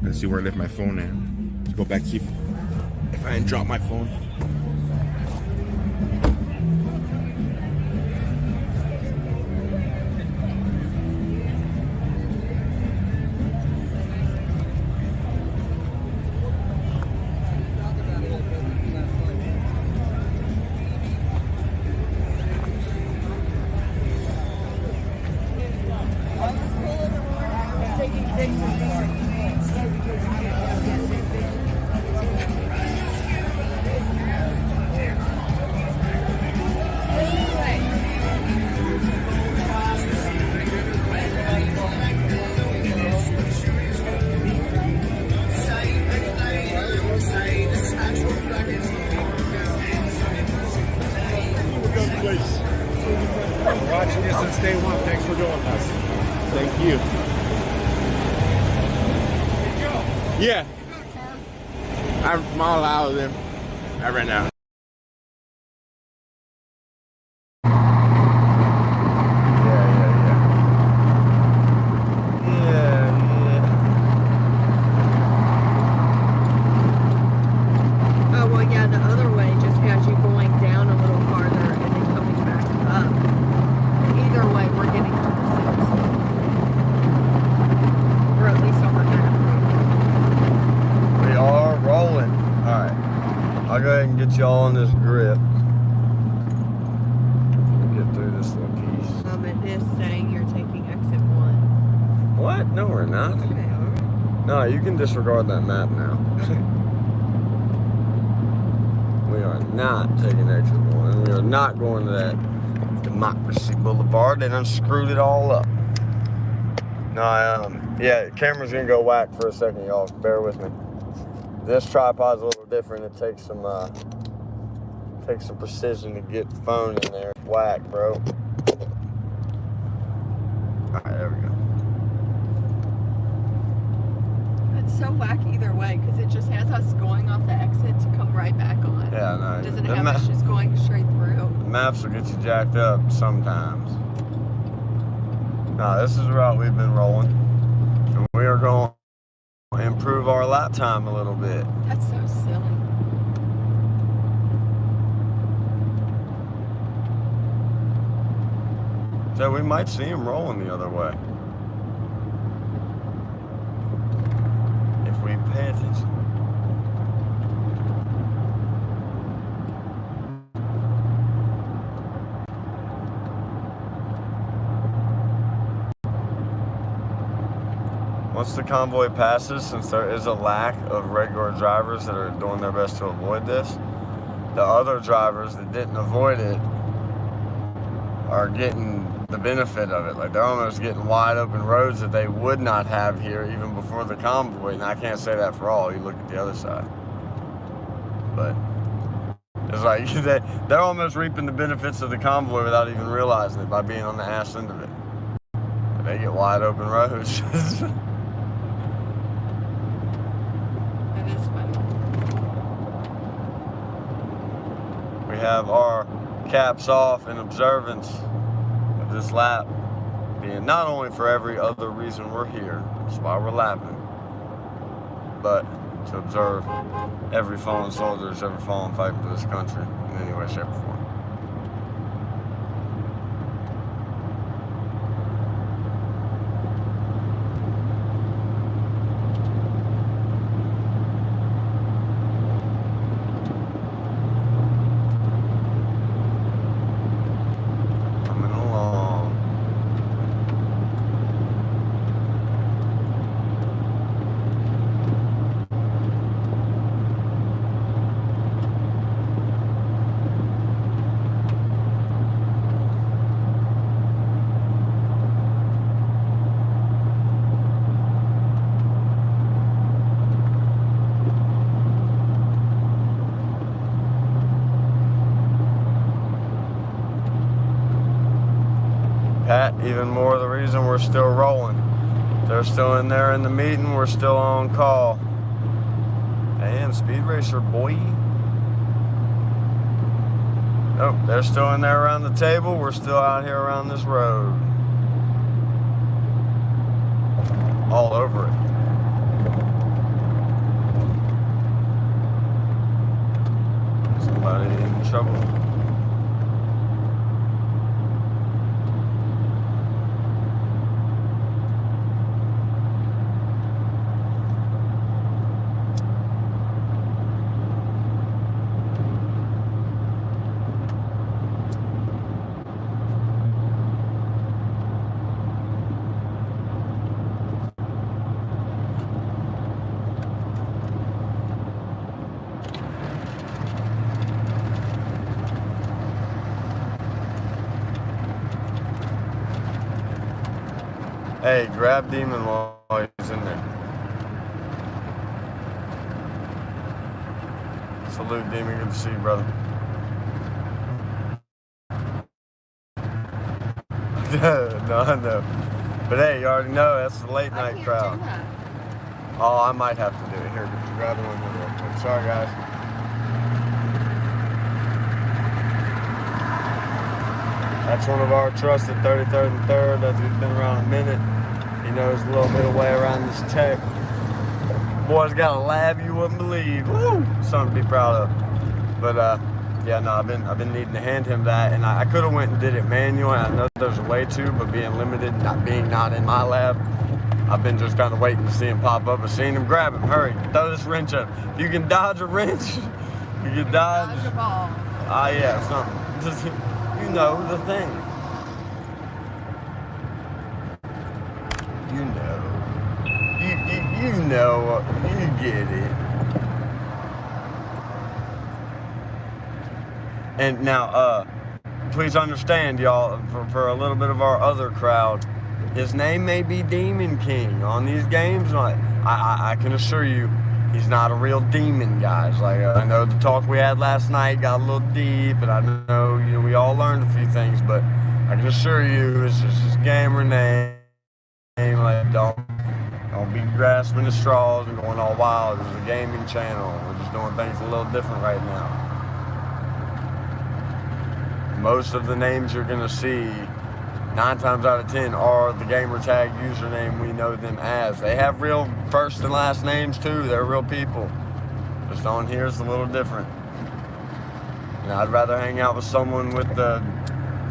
Let's see where I left my phone at. Let's go back, see if I didn't drop my phone. Watching this since day one. Thanks for doing this. Thank you. Yeah. I'm all out of them. I ran out. Oh, well, yeah, the other way just has you going down a little farther and then coming back up. Either way, we're getting to the city. Or at least on the map. We are rolling. Alright. I'll go ahead and get y'all on this grip. Get through this little piece. It is saying you're taking exit 1. What? No, we're not. Okay, alright. No, you can disregard that map now. We are not taking exit 1. We are not going to that Democracy Boulevard. They done screwed it all up. No, yeah, camera's gonna go whack for a second, y'all. Bear with me. This tripod's a little different. It takes some precision to get the phone in there. Whack, bro. All right, there we go. It's so whack either way because it just has us going off the exit to come right back on. Yeah, no. It doesn't have us just going straight through. The maps will get you jacked up sometimes. No, this is the route we've been rolling. And we are going to improve our lap time a little bit. That's so silly. So we might see him rolling the other way. If we pay attention. Once the convoy passes, since there is a lack of regular drivers that are doing their best to avoid this, the other drivers that didn't avoid it are getting the benefit of it. Like, they're almost getting wide open roads that they would not have here even before the convoy. And I can't say that for all. You look at the other side. But it's like they're almost reaping the benefits of the convoy without even realizing it by being on the ass end of it. They get wide open roads. We have our caps off in observance of this lap being not only for every other reason we're here, that's why we're lapping, but to observe every fallen soldier that's ever fallen fighting for this country in any way, shape, or form. Pat, even more the reason we're still rolling. They're still in there in the meeting, we're still on call. Damn, Speed Racer, boy. Nope, they're still in there around the table, we're still out here around this road. all over it. Somebody in trouble. Hey, grab Demon while he's in there. Salute, Demon. Good to see you, brother. No, I know. But hey, you already know that's the late night crowd. Oh, I might have to do it. Here, grab one real quick. Sorry, guys. That's one of our trusted 33rd and 3rd. That's he's been around a minute. He knows a little bit of way around this tech. Boy's got a lab you wouldn't believe. Woo! Something to be proud of. But yeah, no, I've been needing to hand him that, and I could have went and did it manually. I know there's a way to, but being limited, not in my lab, I've been just kind of waiting to see him pop up and seeing him grab him. Hurry, throw this wrench up. If you can dodge a wrench, you can dodge a ball. Yeah, something. Just, you know the thing. You know. You know. You get it. And now, please understand, y'all, for a little bit of our other crowd, his name may be Demon King on these games. Like, I can assure you, he's not a real demon, guys. Like, I know the talk we had last night got a little deep, and I know, you know, we all learned a few things, but I can assure you, it's just his gamer name. Like, don't be grasping the straws and going all wild. It's a gaming channel. We're just doing things a little different right now. Most of the names you're gonna see, 9 times out of 10, are the gamer tag username we know them as. They have real first and last names too. They're real people. Just on here is a little different. And I'd rather hang out with someone with the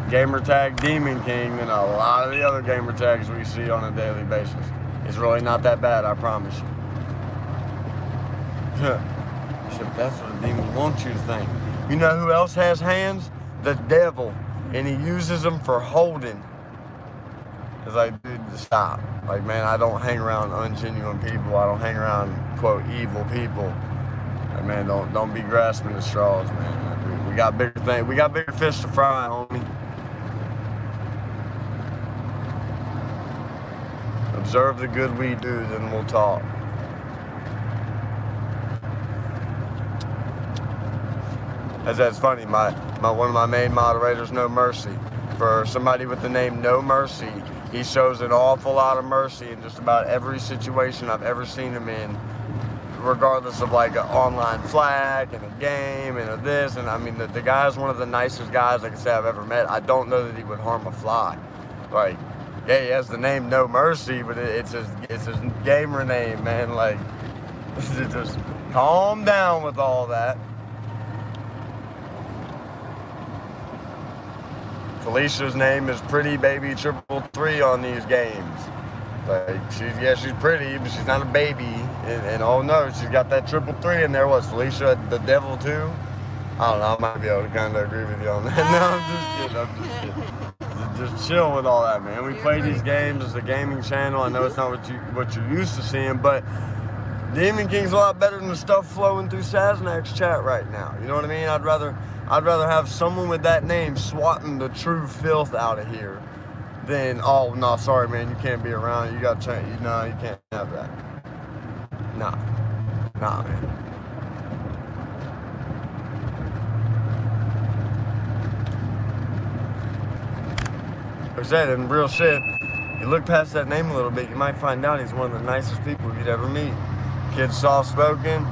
gamer tag Demon King than a lot of the other gamer tags we see on a daily basis. It's really not that bad, I promise you. Except that's what a demon wants you to think. You know who else has hands? The devil. And he uses them for holding. It's like, dude, stop. Like, man, I don't hang around ungenuine people. I don't hang around, quote, evil people. Like, man, don't be grasping the straws, man. Like, we got bigger things. We got bigger fish to fry, homie. Observe the good we do, then we'll talk. That's funny. One of my main moderators, No Mercy. For somebody with the name No Mercy, he shows an awful lot of mercy in just about every situation I've ever seen him in, regardless of like an online flag and a game and a this. And I mean, the guy is one of the nicest guys I can say I've ever met. I don't know that he would harm a fly. Like, yeah, he has the name No Mercy, but it's his gamer name, man. Like, just calm down with all that. Felicia's name is Pretty Baby 333 on these games. Like, she's pretty, but she's not a baby. And oh no, she's got that 333 in there. What's Felicia the devil too? I don't know, I might be able to kind of agree with you on that. No, I'm just kidding. Just chill with all that, man. We play these games as a gaming channel. I know it's not what you're used to seeing, but Demon King's a lot better than the stuff flowing through Saznak's chat right now. You know what I mean? I'd rather have someone with that name swatting the true filth out of here than, oh, no, sorry, man, you can't be around. You got to change. No, you can't have that. Nah, man. Like I said, in real shit, you look past that name a little bit, you might find out he's one of the nicest people you'd ever meet. Kid's soft-spoken,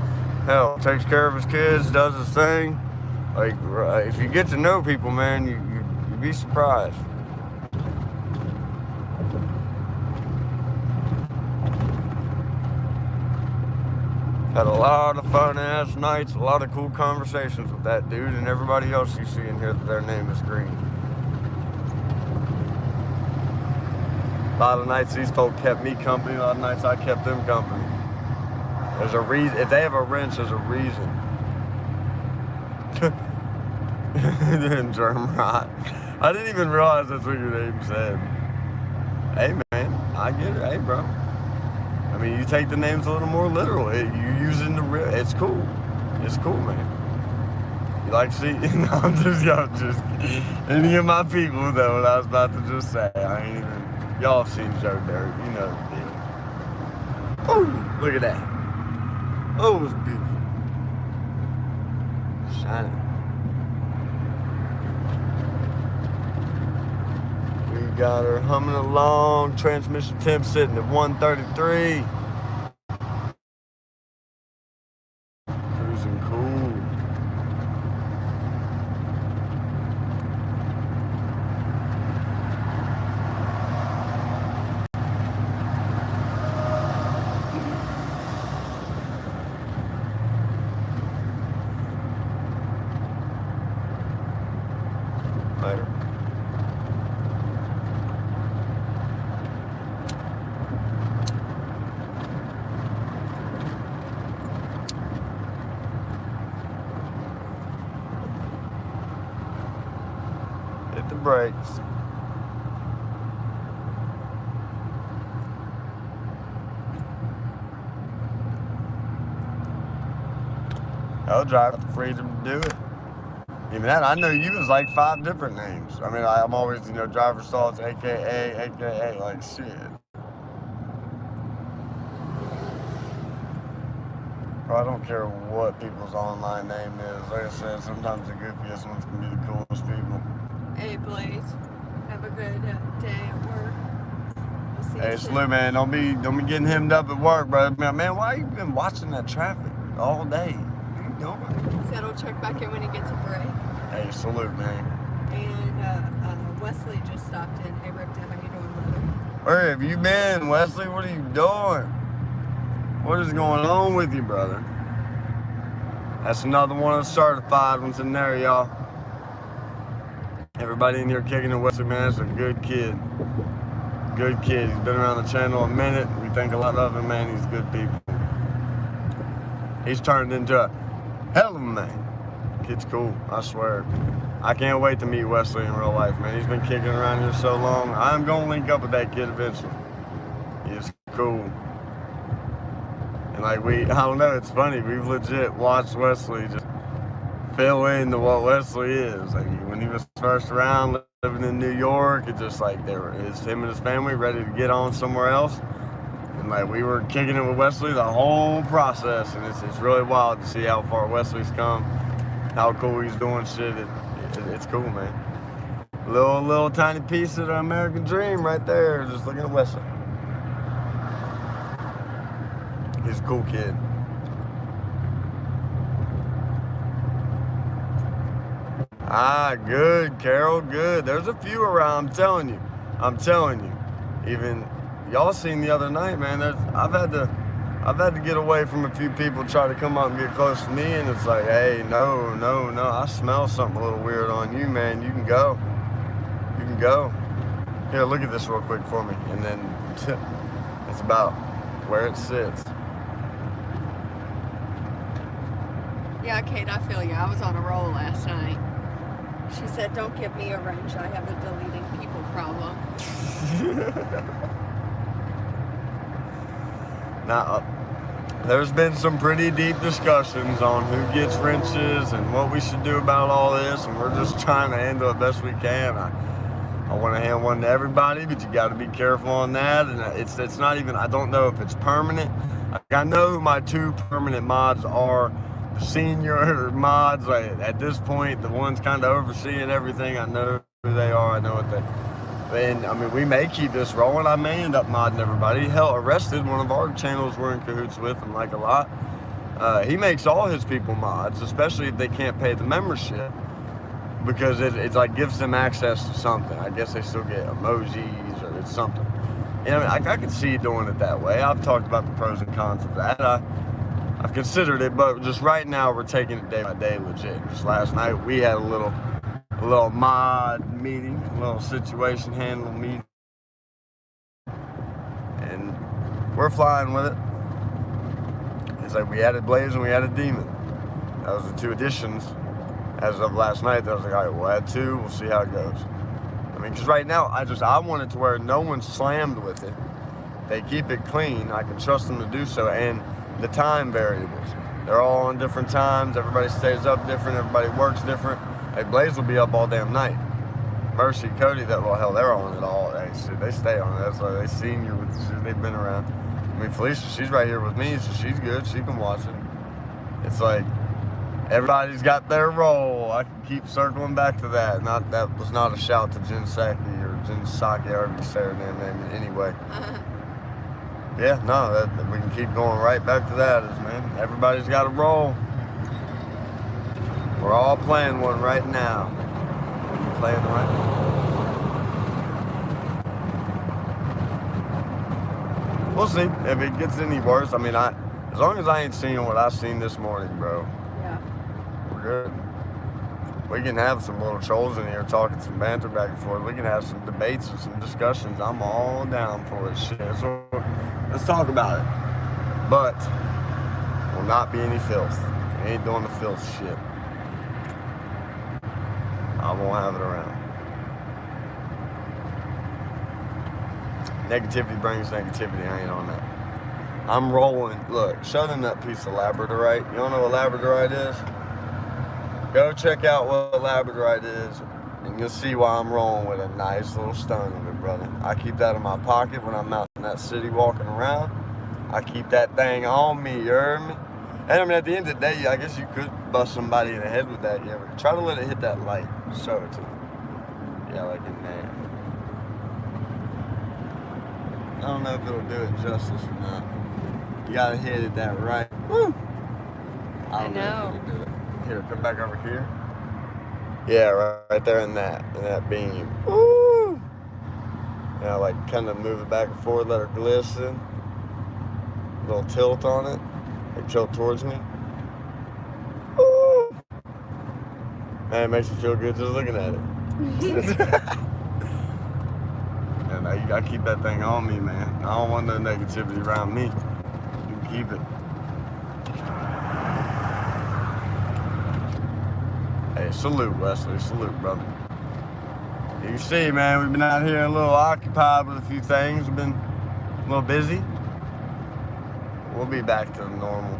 hell, takes care of his kids, does his thing. Like, if you get to know people, man, you'd be surprised. Had a lot of fun ass nights, a lot of cool conversations with that dude and everybody else you see in here that their name is Green. A lot of nights these folk kept me company, a lot of nights I kept them company. There's a reason. If they have a wrench, there's a reason. Germ rot. I didn't even realize that's what your name said. Hey man, I get it. Hey bro. I mean, you take the names a little more literal. You using the real. It's cool. It's cool, man. You like to see? No, I'm just any of my people though. What I was about to just say. I ain't even. Y'all have seen Joe Dirt. You know the deal. Oh, look at that. Oh, it's beautiful. Shining. We got her humming along. Transmission temp sitting at 133. Cruising cool. Later. Hit the brakes. I'll drive with the freedom to do it. Even that, I know you was like 5 different names. I mean, I'm always, driver salts, AKA, like shit. Bro, I don't care what people's online name is. Like I said, sometimes the goofiest ones can be the coolest people. Hey, Blaze. Have a good day at work. We'll see Hey, you soon. Slew, man, don't be getting hemmed up at work, bro. Man, why you been watching that traffic all day? What are you doing? Said he'll check back in when he gets a break. Hey, salute, man. And Wesley just stopped in. Hey, Ripta, how you doing, brother? Where have you been, Wesley? What are you doing? What is going on with you, brother? That's another one of the certified ones in there, y'all. Everybody in here kicking it, Wesley, man, is a good kid. Good kid. He's been around the channel a minute. We think a lot of him, man. He's good people. He's turned into a hell of a man. Kid's cool, I swear. I can't wait to meet Wesley in real life, man. He's been kicking around here so long. I'm going to link up with that kid eventually. He's cool. And I don't know, it's funny. We've legit watched Wesley just fill into what Wesley is. Like when he was first around, living in New York, it's just like it's him and his family ready to get on somewhere else. And like we were kicking it with Wesley the whole process, and it's really wild to see how far Wesley's come. How cool he's doing shit. It's cool, man. Little tiny piece of the American dream right there. Just looking at Wesley. He's a cool kid. Ah, good, Carol, good. There's a few around, I'm telling you. Even y'all seen the other night, man. I've had to get away from a few people try to come up and get close to me, and it's like, hey, no, I smell something a little weird on you, man. You can go. Here, look at this real quick for me, and then it's about where it sits. Yeah, Kate, I feel you. I was on a roll last night. She said, don't give me a wrench. I have a deleting people problem. Now, there's been some pretty deep discussions on who gets wrenches and what we should do about all this, and we're just trying to handle it best we can. I want to hand one to everybody, but you got to be careful on that. And it's not even, I don't know if it's permanent. I know who my 2 permanent mods are. The senior mods, like, at this point, the ones kind of overseeing everything. I know who they are. I know what they. And I mean, we may keep this rolling. I may end up modding everybody. Hell, Arrested, one of our channels we're in cahoots with and like a lot. He makes all his people mods, especially if they can't pay the membership, because it's like gives them access to something. I guess they still get emojis or it's something. And I mean, I could see doing it that way. I've talked about the pros and cons of that. I've considered it, but just right now we're taking it day by day, legit. Just last night we had a little mod meeting, a little situation handling meeting, and we're flying with it. It's like we added Blaze and we added Demon. That was the 2 additions as of last night. That was like, all right, we'll add 2, we'll see how it goes. I mean, because right now I want it to where no one's slammed with it. They keep it clean. I can trust them to do so, and the time variables. They're all on different times. Everybody stays up different. Everybody works different. Hey, Blaze will be up all damn night. Mercy, Cody, hell, they're on it all. Hey, shit, they stay on it. That's why they senior with the shit. They've been around. I mean, Felicia, she's right here with me, so she's good. She can watch it. It's like everybody's got their role. I can keep circling back to that. That was not a shout to Jen Psaki or Jen Psaki, however you say her damn name. Anyway. Yeah, no, we can keep going right back to that. Man, everybody's got a role. We're all playing one right now. We're playing right now. We'll see if it gets any worse. I mean, as long as I ain't seeing what I seen this morning, bro. Yeah. We're good. We can have some little trolls in here talking some banter back and forth. We can have some debates and some discussions. I'm all down for it. Shit. So let's talk about it. But will not be any filth. We ain't doing the filth shit. I won't have it around. Negativity brings negativity. I ain't on that. I'm rolling. Look, show them that piece of labradorite. You don't know what labradorite is? Go check out what labradorite is, and you'll see why I'm rolling with a nice little stone of it, brother. I keep that in my pocket when I'm out in that city walking around. I keep that thing on me, you heard me? And I mean, at the end of the day, I guess you could bust somebody in the head with that. You ever try to let it hit that light? Show it to them. Yeah, like in there. I don't know if it'll do it justice or not. You gotta hit it that right. Woo! I don't know if it'll do it. Here, come back over here. Yeah, right there in that beam. Woo! You know, like kind of move it back and forth, let it glisten. A little tilt on it. Like tilt towards me. Woo! Man, it makes you feel good just looking at it. And you gotta keep that thing on me, man. I don't want no negativity around me. You can keep it. Hey, salute, Wesley. Salute, brother. You can see, man, we've been out here a little occupied with a few things. We've been a little busy. We'll be back to normal.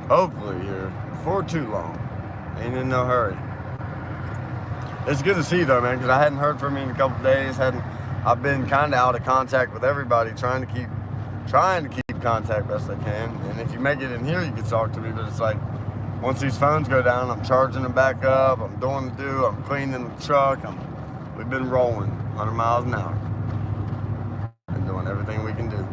Hopefully here before too long. Ain't in no hurry. It's good to see you, though, man, because I hadn't heard from you in a couple days. I've been kind of out of contact with everybody, trying to keep contact best I can. And if you make it in here, you can talk to me, but it's like, once these phones go down, I'm charging them back up, I'm doing the do, I'm cleaning the truck, we've been rolling 100 miles an hour. And doing everything we can do.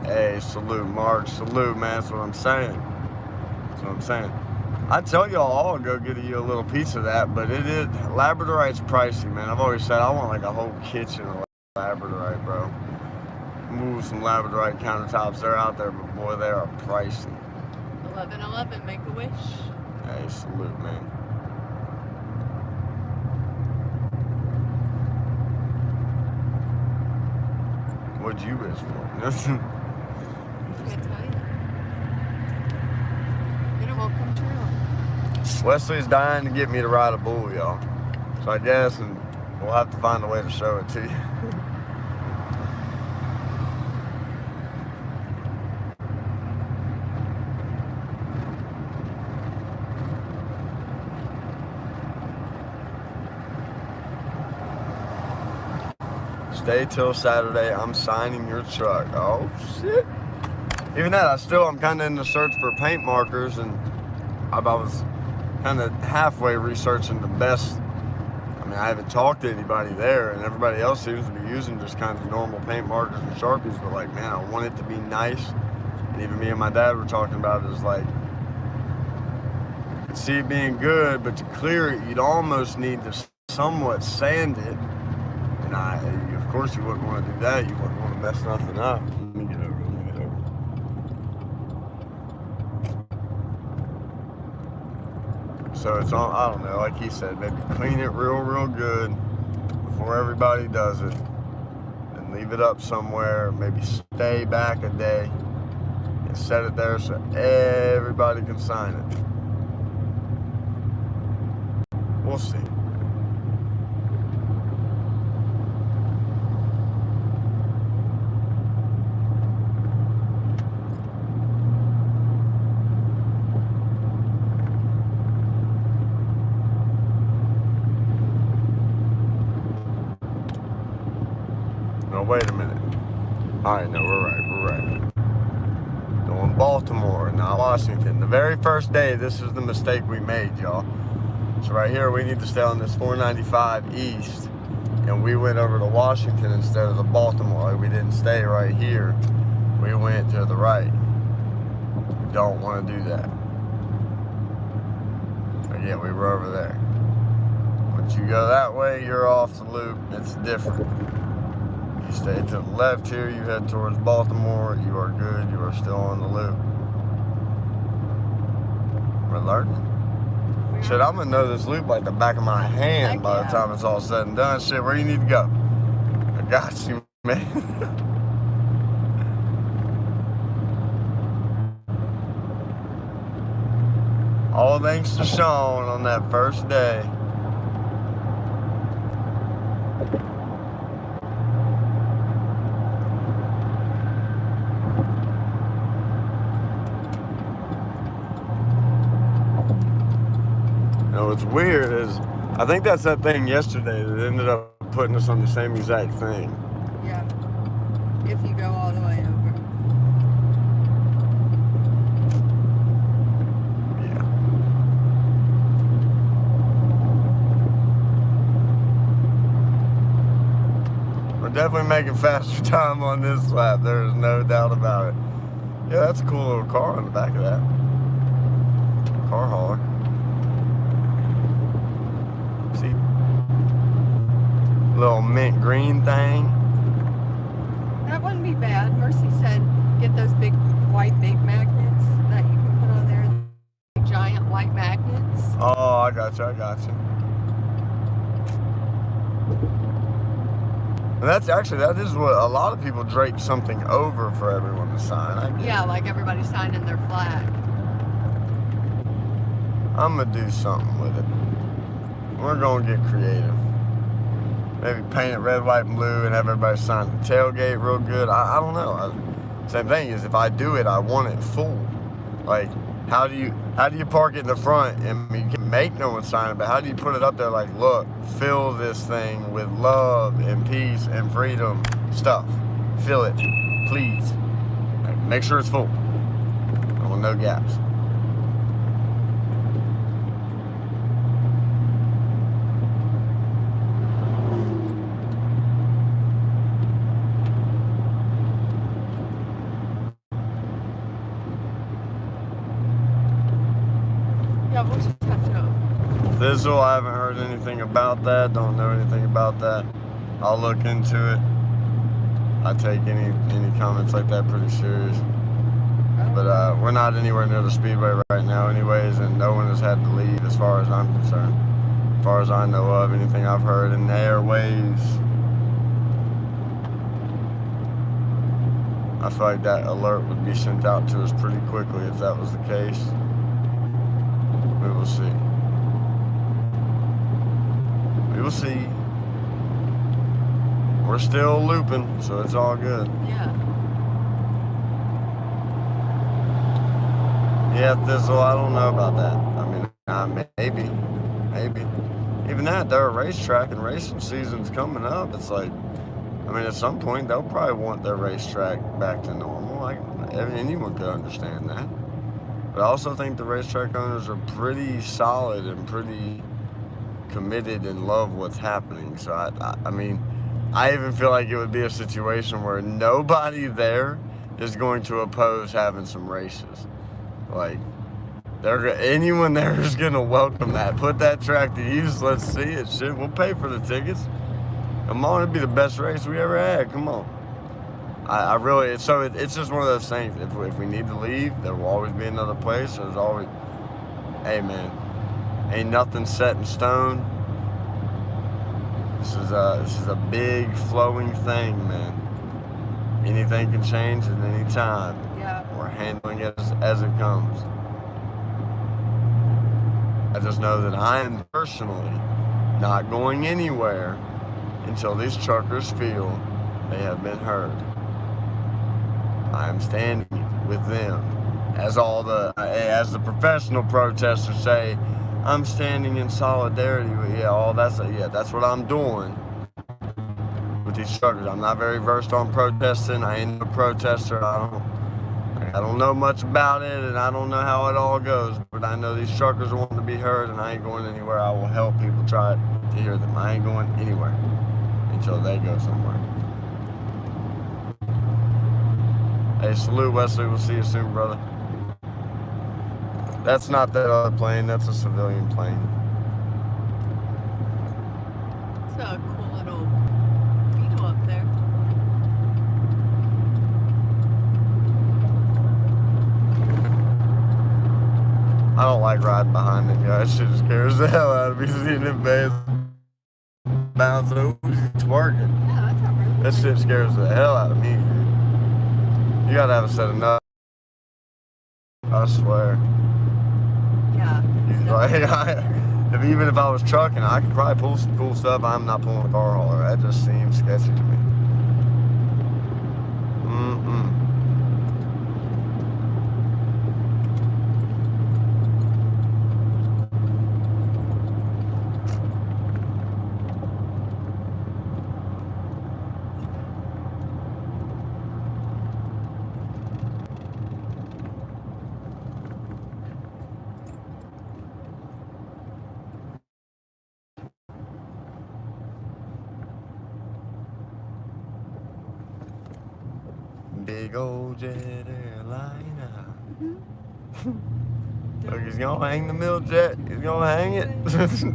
Hey, salute, Mark, salute, man, that's what I'm saying. That's what I'm saying. I'd tell y'all I'll go get you a little piece of that, but labradorite's pricey, man. I've always said I want like a whole kitchen of labradorite, bro. Move some labradorite countertops, they're out there, but boy, they are pricey. 1111, make a wish. Hey, salute, man. What'd you wish for? I can't tell you. It will come true. Wesley's dying to get me to ride a bull, y'all. So I guess, and we'll have to find a way to show it to you. Stay till Saturday. I'm signing your truck. Oh, shit. Even that, I'm kind of in the search for paint markers, and I was kind of halfway researching the best. I mean, I haven't talked to anybody there, and everybody else seems to be using just kind of normal paint markers and Sharpies, but like, man, I want it to be nice. And even me and my dad were talking about it, is like, I could see it being good, but to clear it, you'd almost need to somewhat sanded. And of course you wouldn't want to do that. You wouldn't want to mess nothing up. Let me get over. So it's on, I don't know, like he said, maybe clean it real good before everybody does it. And leave it up somewhere, maybe stay back a day and set it there so everybody can sign it. We'll see. No, wait a minute. All right, no, we're right. Going Baltimore, not Washington. The very first day, this is the mistake we made, y'all. So right here, we need to stay on this 495 east, and we went over to Washington instead of the Baltimore. We didn't stay right here. We went to the right. We don't want to do that. Again, we were over there. Once you go that way, you're off the loop. It's different. You stay to the left here, you head towards Baltimore, you are good, you are still on the loop. We're learning. Shit, I'm gonna know this loop like the back of my hand by the time it's all said and done. Shit, where you need to go? I got you, man. All thanks to Sean on that first day. What's weird is, I think that's that thing yesterday that ended up putting us on the same exact thing. Yeah. If you go all the way over. Yeah. We're definitely making faster time on this lap. There is no doubt about it. Yeah, that's a cool little car on the back of that. Car hauler. See? Little mint green thing. That wouldn't be bad. Mercy said get those big magnets that you can put on there. Big, giant white magnets. Oh, I got you. And that is what a lot of people drape something over for everyone to sign. Yeah, like everybody signing their flag. I'm gonna do something with it. We're gonna get creative. Maybe paint it red, white, and blue and have everybody sign the tailgate real good. I don't know. Same thing is, if I do it, I want it full. Like, how do you park it in the front and you can make no one sign it, but how do you put it up there like, look, fill this thing with love and peace and freedom stuff. Fill it, please. Like, make sure it's full. I want no gaps. Fizzle, I haven't heard anything about that. Don't know anything about that. I'll look into it. I take any comments like that pretty serious. But we're not anywhere near the speedway right now anyways, and no one has had to leave as far as I'm concerned. As far as I know of, anything I've heard in the airwaves. I feel like that alert would be sent out to us pretty quickly if that was the case. We will see. We will see. We're still looping, so it's all good. Yeah. Yeah, Thistle, I don't know about that. I mean, maybe. Even that, they're a racetrack and racing season's coming up. It's like, I mean, at some point, they'll probably want their racetrack back to normal. Like, anyone could understand that. But I also think the racetrack owners are pretty solid and pretty committed and love what's happening. So I mean, I even feel like it would be a situation where nobody there is going to oppose having some races. Like, Anyone there is gonna welcome that. Put that track to use. Let's see it. Shit, we'll pay for the tickets. Come on, it'd be the best race we ever had. Come on. I really, it's just one of those things. If we need to leave, there will always be another place. There's always, hey man, ain't nothing set in stone. This is a big flowing thing, man. Anything can change at any time. Yeah. We're handling it as it comes. I just know that I am personally not going anywhere until these truckers feel they have been heard. I am standing with them, as the professional protesters say. I'm standing in solidarity with that's what I'm doing with these truckers. I'm not very versed on protesting. I ain't a protester. I don't know much about it, and I don't know how it all goes. But I know these truckers want to be heard, and I ain't going anywhere. I will help people try to hear them. I ain't going anywhere until they go somewhere. Hey, salute, Wesley. We'll see you soon, brother. That's not that other plane. That's a civilian plane. It's a cool little beetle up there. I don't like riding behind it, guys. Shit scares the hell out of me seeing them bass bounce. Oh, he's working. Yeah, that's not really That shit scares the hell out of me, dude. You gotta have a set of nuts. I swear. Yeah. Even if I was trucking, I could probably pull some cool stuff. I'm not pulling a car hauler. That just seems sketchy to me. Big old jet airliner. Look, he's gonna hang the mill jet. He's gonna hang it.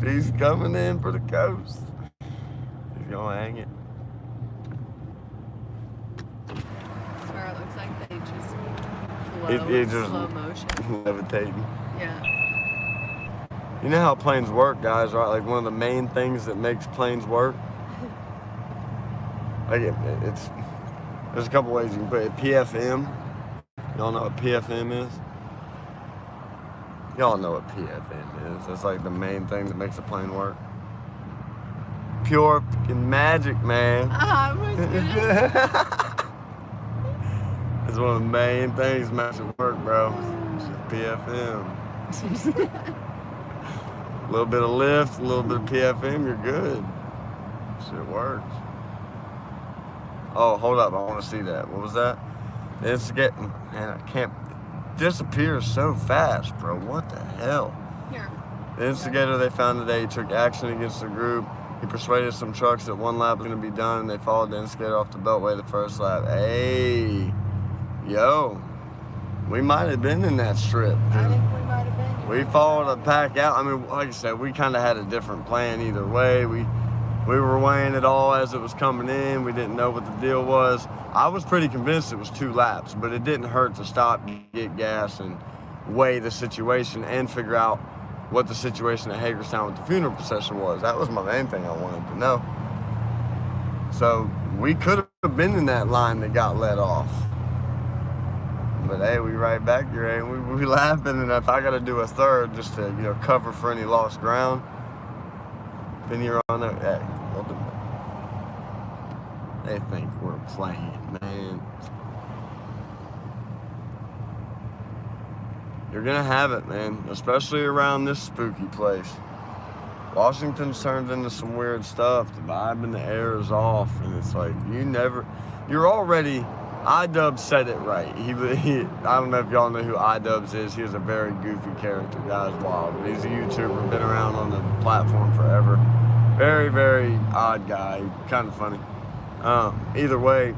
He's coming in for the coast. He's gonna hang it. I swear it looks like they just flow It in just slow motion. levitating. Yeah. You know how planes work, guys, right? Like one of the main things that makes planes work. Like it's. There's a couple ways you can put it. PFM. Y'all know what PFM is? Y'all know what PFM is. That's like the main thing that makes a plane work. Pure fucking magic, man. I was gonna It's one of the main things that makes it work, bro. It's just PFM. A little bit of lift, a little bit of PFM, you're good. Shit works. Oh, hold up. I want to see that. What was that? It's getting, man, I can't, it disappears so fast, bro. What the hell? Here. The instigator they found today took action against the group. He persuaded some trucks that one lap was going to be done, and they followed the instigator off the beltway the first lap. Hey, yo, we might have been in that strip. I think we might have been. We followed a pack out. I mean, like I said, we kind of had a different plan either way. We were weighing it all as it was coming in. We didn't know what the deal was. I was pretty convinced it was 2 laps, but it didn't hurt to stop, get gas, and weigh the situation and figure out what the situation at Hagerstown with the funeral procession was. That was my main thing I wanted to know. So we could have been in that line that got let off. But hey, we right back here, and we laughing, and if I got to do a third just to cover for any lost ground, then you're on there. Hey, we'll do it. They think we're playing, man. You're gonna have it, man, especially around this spooky place. Washington's turned into some weird stuff. The vibe in the air is off, and it's like you're already. iDubbbz said it right. He I don't know if y'all know who iDubbbz is. He was a very goofy character. Guy's wild. But he's a YouTuber, been around on the platform forever. Very, very odd guy. Kind of funny. Either way,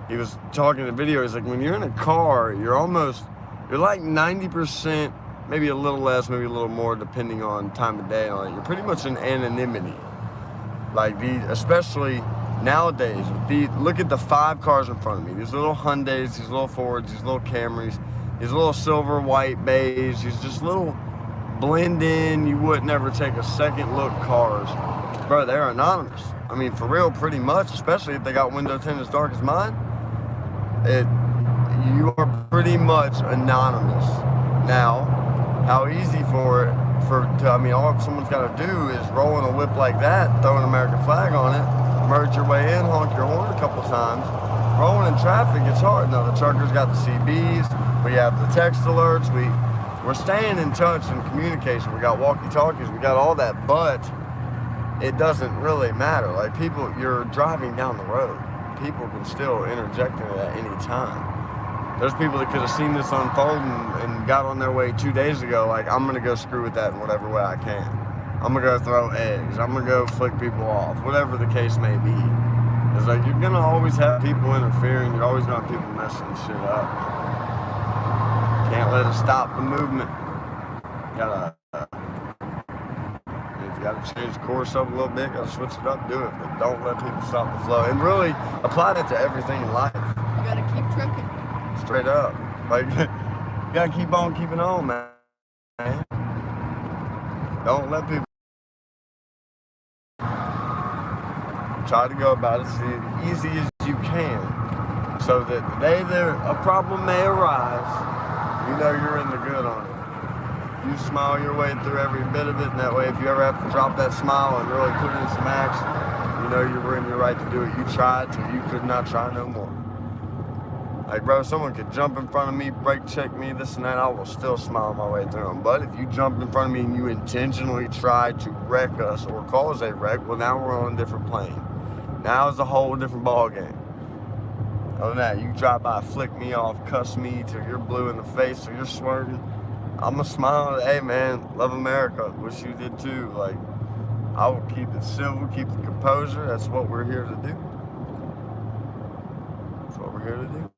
he was talking in the video. He's like, when you're in a car, you're like 90% maybe a little less, maybe a little more, depending on time of day and all that. You're pretty much in anonymity. Like, especially nowadays, look at the 5 cars in front of me. These little Hyundais, these little Fords, these little Camrys, these little silver, white, beige, these just little blend in, you would never take a second look cars. Bro, they're anonymous. I mean, for real, pretty much, especially if they got window tint as dark as mine. You are pretty much anonymous. Now, how easy all someone's got to do is roll in a whip like that, throw an American flag on it, merge your way in, honk your horn a couple times. Rolling in traffic, it's hard. Now, the truckers got the CBs, we have the text alerts, we're staying in touch and communication. We got walkie-talkies, we got all that, but it doesn't really matter. Like, people, you're driving down the road. People can still interject in it at any time. There's people that could have seen this unfold and got on their way 2 days ago, like, I'm going to go screw with that in whatever way I can. I'm going to go throw eggs. I'm going to go flick people off, whatever the case may be. It's like, you're going to always have people interfering. You're always going to have people messing shit up. Can't let it stop the movement. If you gotta change the course up a little bit, gotta switch it up, do it. But don't let people stop the flow. And really apply that to everything in life. You gotta keep trucking. Straight up. Like, you gotta keep on keeping on, man. Don't let people try to go about it as easy as you can, so that the day a problem may arise, you know you're in the good on it. You smile your way through every bit of it, and that way if you ever have to drop that smile and really put in some action, you know you were in your right to do it. You tried till you could not try no more. Like, bro, someone could jump in front of me, brake check me, this and that, I will still smile my way through them. But if you jump in front of me and you intentionally try to wreck us or cause a wreck, well, now we're on a different plane. Now it's a whole different ball game. Other than that, you drive by, flick me off, cuss me till you're blue in the face or you're swerving, I'm going to smile, hey man, love America, wish you did too. Like, I will keep it civil, keep the composure, that's what we're here to do. That's what we're here to do.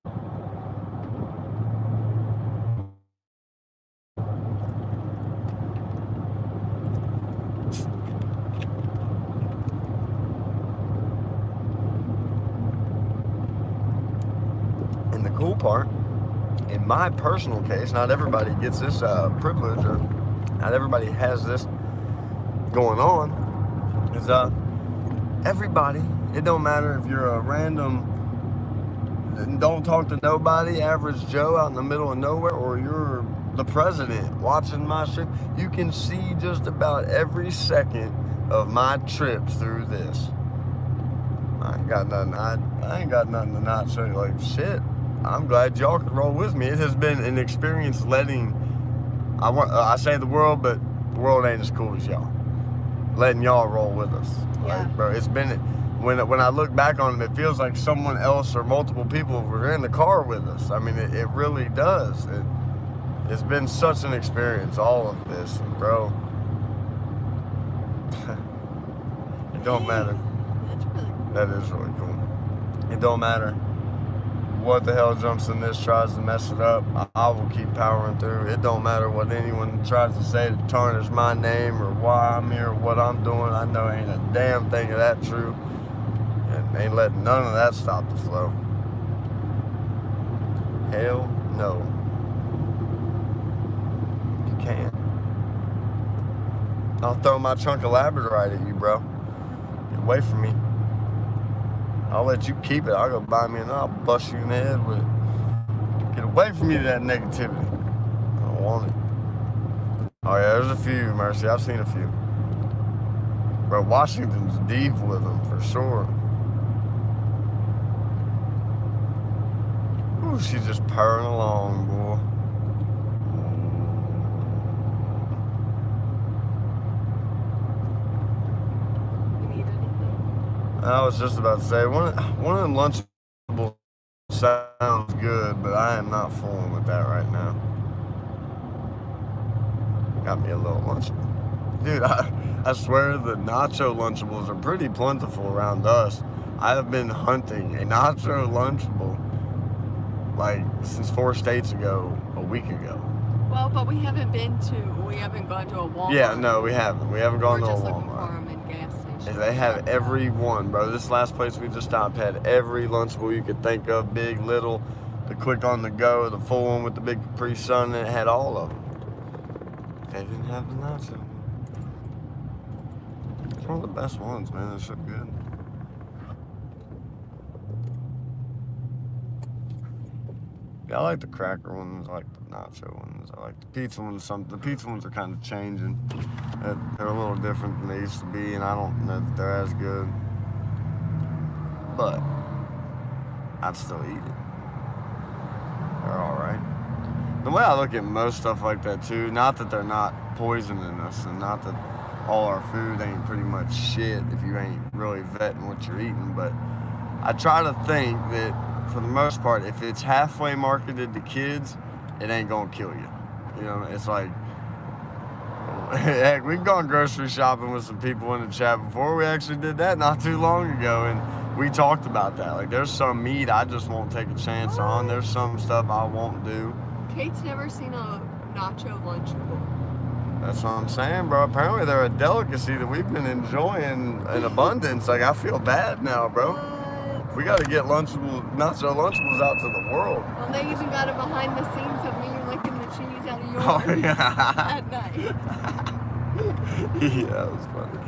And the cool part, in my personal case, not everybody gets this privilege, or not everybody has this going on, is everybody, it don't matter if you're a random, don't talk to nobody, average Joe out in the middle of nowhere, or you're the president watching my shit, you can see just about every second of my trips through this. I ain't got nothing to not show you. Like, shit, I'm glad y'all could roll with me. It has been an experience letting, I say the world, but the world ain't as cool as y'all. Letting y'all roll with us. Yeah. Like, bro, it's been, when I look back on it, it feels like someone else or multiple people were in the car with us. I mean, it really does. It's been such an experience, all of this, and bro. It don't matter. That's really cool. That is really cool. It don't matter what the hell jumps in this, tries to mess it up, I will keep powering through. It don't matter what anyone tries to say to tarnish my name or why I'm here or what I'm doing. I know ain't a damn thing of that true. And ain't letting none of that stop the flow. Hell no. You can't. I'll throw my chunk of labradorite at you, bro. Get away from me. I'll let you keep it. I'll go buy me and I'll bust you in the head with it. Get away from me to that negativity. I don't want it. Oh yeah, there's a few, Mercy. I've seen a few. Bro, Washington's deep with them for sure. Ooh, she's just purring along, boy. I was just about to say, one of them Lunchables sounds good, but I am not fooling with that right now. Got me a little Lunchable. Dude, I swear the nacho Lunchables are pretty plentiful around us. I have been hunting a nacho Lunchable like since 4 states ago, a week ago. Well, but we haven't gone to a Walmart. Yeah, no, we haven't. We haven't gone We're to a just looking for Walmart. them in gas stations. And they have every one, bro. This last place we just stopped had every Lunchable you could think of, big, little, the quick on the go, the full one with the big Capri Sun, and it had all of them. They didn't have the nacho. It's one of the best ones, man. They're so good. Yeah, I like the cracker ones. I like the nacho ones. I like the pizza ones. The pizza ones are kind of changing. They're a little different than they used to be, and I don't know that they're as good. But I'd still eat it. They're all right. The way I look at most stuff like that too, not that they're not poisoning us, and not that all our food ain't pretty much shit if you ain't really vetting what you're eating, but I try to think that for the most part, if it's halfway marketed to kids, it ain't gonna kill you. You know, it's like, heck, we've gone grocery shopping with some people in the chat before. We actually did that not too long ago, and we talked about that. Like, there's some meat I just won't take a chance on. There's some stuff I won't do. Kate's never seen a nacho Lunchable. That's what I'm saying, bro. Apparently they're a delicacy that we've been enjoying in abundance. Like, I feel bad now, bro. We got to get Lunchables, nacho Lunchables out to the world. Well, they even got it behind the scenes of me licking the cheese out of yours Oh, yeah. at night. Yeah, that was funny.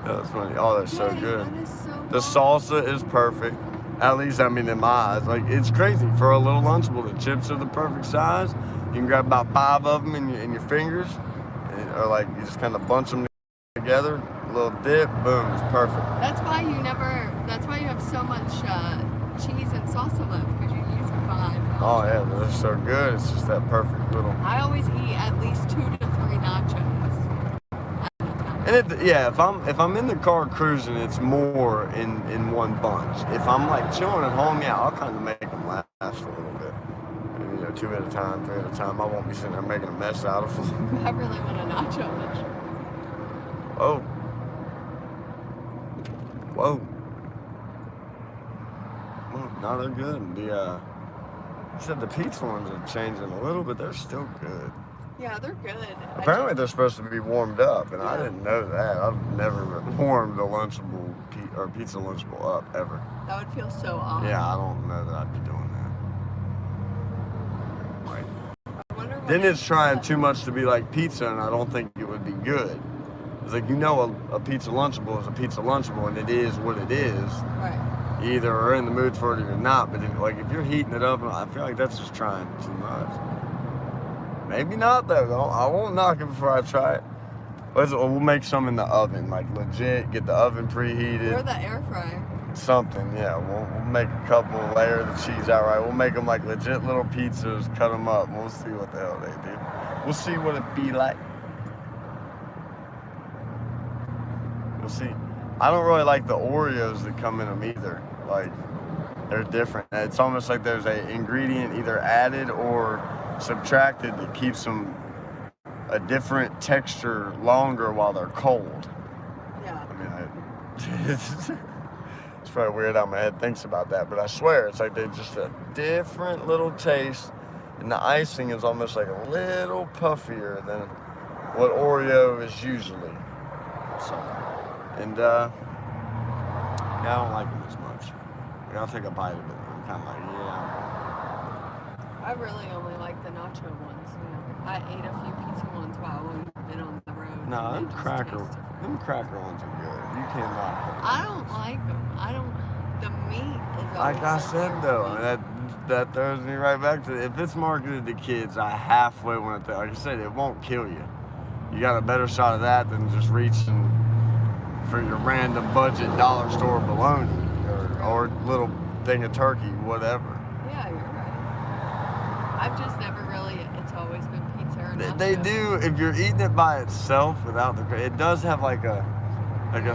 That was funny. Oh, they're so Dang, good. that is so The salsa is perfect. At least, I mean, in my eyes. Like, it's crazy. For a little Lunchable, the chips are the perfect size. You can grab about 5 of them in your fingers. Or, like, you just kind of bunch them together. A little dip. Boom. It's perfect. That's why you have so much cheese and salsa left, because you use 5. Oh, yeah. They're so good. It's just that perfect little... I always eat at least 2 to 3 nachos. And if I'm in the car cruising, it's more in one bunch. If I'm like chilling at home, yeah, I'll kind of make them last a little bit. And, 2 at a time, 3 at a time. I won't be sitting there making a mess out of them. I really want a nacho lunch. Oh. Whoa. Well, no, they're good. You said the pizza ones are changing a little, but they're still good. Yeah, they're good. Apparently they're supposed to be warmed up, and I didn't know that. I've never warmed a Lunchable or pizza Lunchable up, ever. That would feel so odd. Yeah, I don't know that I'd be doing that. Right. I wonder what Then it's trying too much to be like pizza, and I don't think it would be good. It's like, a pizza Lunchable is a pizza Lunchable, and it is what it is. Right. You either are in the mood for it or you're not, but if you're heating it up, I feel like that's just trying too much. Maybe not, though. I won't knock it before I try it. We'll make some in the oven, like legit, get the oven preheated. Or the air fryer. Something, yeah. We'll make a couple, layer the cheese out right. We'll make them like legit little pizzas, cut them up, and we'll see what the hell they do. We'll see what it be like. We'll see. I don't really like the Oreos that come in them either. Like, they're different. It's almost like there's an ingredient either added or subtracted that keeps them a different texture longer while they're cold. Yeah. I mean, it's probably weird how my head thinks about that, but I swear it's like they're just a different little taste, and the icing is almost like a little puffier than what Oreo is usually. So, and yeah, I don't like them as much. Like, I'll take a bite of it, and I'm kind of like, yeah. I really only like the nacho ones. I ate a few pizza ones while we've been on the road. No, them cracker ones are good. You cannot. I don't like them. The meat is Like I said though, that throws me right back to, if it's marketed to kids, I halfway want to, like I said, it won't kill you. You got a better shot of that than just reaching for your random budget dollar store bologna or little thing of turkey, whatever. Yeah, you're right. I've just never really, it's always been pizza or nacho. They do, if you're eating it by itself without it does have like a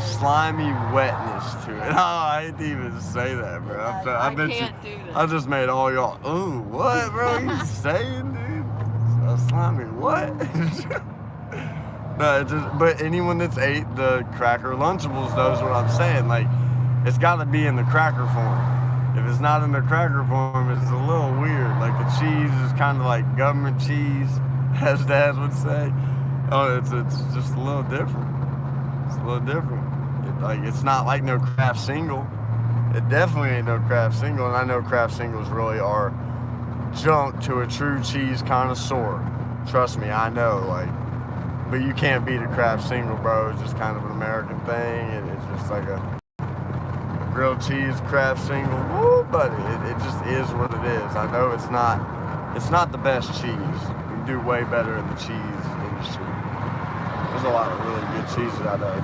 slimy wetness to it. Oh, I hate to even say that, bro. I can't do that. I just made all y'all, ooh, what, bro? You saying, dude? A slimy what? No, but anyone that's ate the cracker Lunchables knows what I'm saying. Like, it's got to be in the cracker form. If it's not in the cracker form, it's a little weird. Like, the cheese is kind of like government cheese. as Dad would say. Oh, it's just a little different. It's a little different. It's not like no craft single. It definitely ain't no craft single, and I know craft singles really are junk to a true cheese connoisseur. Trust me, I know. But you can't beat a craft single, bro. It's just kind of an American thing, and it's just like a grilled cheese craft single. Woo, buddy, it just is what it is. I know it's not the best cheese. We do way better in the cheese industry. There's a lot of really good cheeses out there.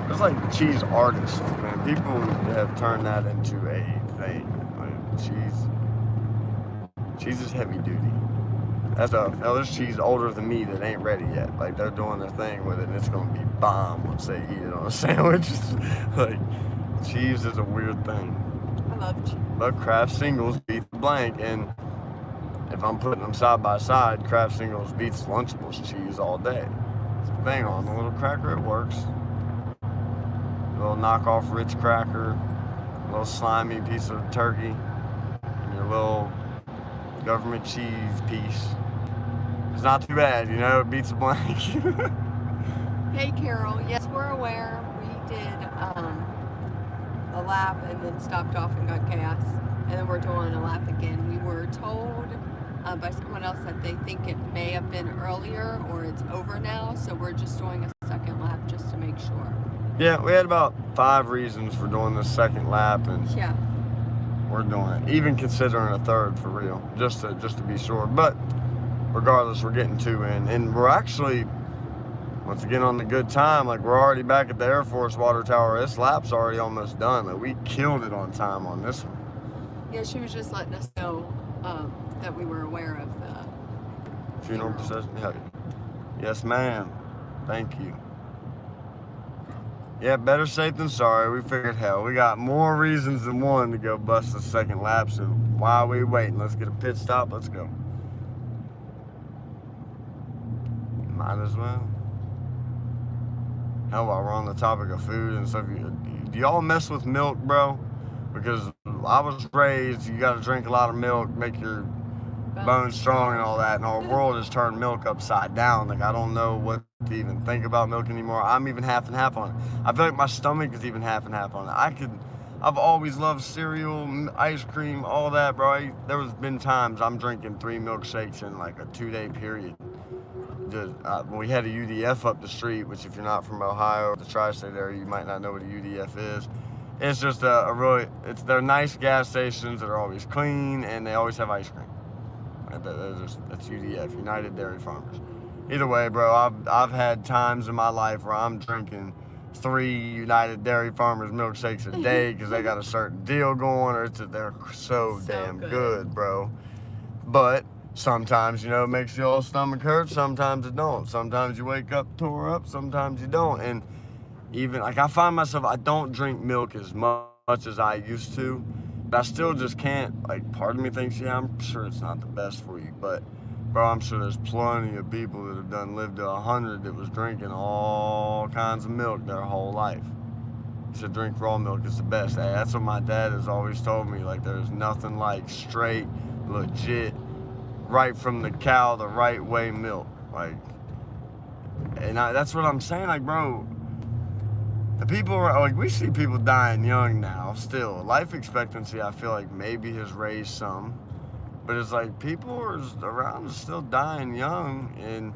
There's like cheese artists, man. People have turned that into a thing. Like cheese is heavy duty. There's cheese older than me that ain't ready yet. Like, they're doing their thing with it, and it's gonna be bomb once they eat it on a sandwich. Like, cheese is a weird thing. I love cheese. But craft singles beat the blank, and if I'm putting them side by side, craft singles beats Lunchables cheese all day. Bang on the little cracker, it works. A little knockoff Ritz cracker, a little slimy piece of turkey, and your little government cheese piece. It's not too bad, it beats the blank. Hey Carol, yes, we're aware. We did a lap and then stopped off and got gas, and then we're doing a lap again. We were told by someone else that they think it may have been earlier or it's over now, so we're just doing a second lap just to make sure. Yeah, we had about 5 reasons for doing this second lap, and yeah, we're doing it. Even considering a third for real, just to be sure. But regardless, we're getting 2 in, and we're actually once again on the good time. Like, we're already back at the Air Force water tower. This lap's already almost done. Like, we killed it on time on this one. Yeah, she was just letting us know that we were aware of the funeral procession. Yes, ma'am. Thank you. Yeah, better safe than sorry. We figured, hell, we got more reasons than one to go bust the second lap, so why are we waiting? Let's get a pit stop. Let's go. Might as well. Hell, while we're on the topic of food and stuff, do y'all mess with milk, bro? Because I was raised, you got to drink a lot of milk, make your bones strong and all that, and our world has turned milk upside down. Like, I don't know what to even think about milk anymore. I'm even half and half on it. I feel like my stomach is even half and half on it. I've always loved cereal, ice cream, all that, bro. There has been times I'm drinking 3 milkshakes in like a 2-day period. When we had a UDF up the street, which if you're not from Ohio or the tri-state area, you might not know what a UDF is. It's just they're nice gas stations that are always clean, and they always have ice cream. That's UDF, United Dairy Farmers. Either way, bro, I've had times in my life where I'm drinking 3 United Dairy Farmers milkshakes a day because they got a certain deal going, or they're so damn good, bro. But sometimes, it makes your old stomach hurt. Sometimes it don't. Sometimes you wake up tore up. Sometimes you don't. And even, like, I find myself, I don't drink milk as much as I used to. But I still just can't, like, part of me thinks, yeah, I'm sure it's not the best for you. But, bro, I'm sure there's plenty of people that have lived to 100 that was drinking all kinds of milk their whole life. You should drink raw milk. It's the best. Hey, that's what my dad has always told me. Like, there's nothing like straight, legit, right from the cow, the right way milk. Like, and that's what I'm saying. Like, bro, the people are, like, we see people dying young now still. Life expectancy, I feel like, maybe has raised some. But it's like people are around still dying young, and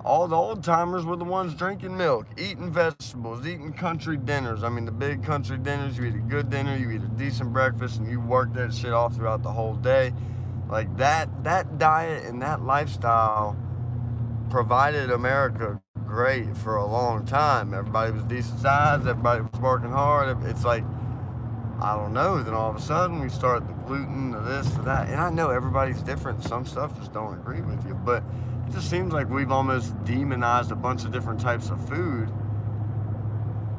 all the old timers were the ones drinking milk, eating vegetables, eating country dinners. I mean, the big country dinners, you eat a good dinner, you eat a decent breakfast, and you work that shit off throughout the whole day. Like, that diet and that lifestyle provided America great for a long time. Everybody was decent size, everybody was working hard. It's like, I don't know, then all of a sudden we start the gluten, the this, the that, and I know everybody's different. Some stuff just don't agree with you, but it just seems like we've almost demonized a bunch of different types of food,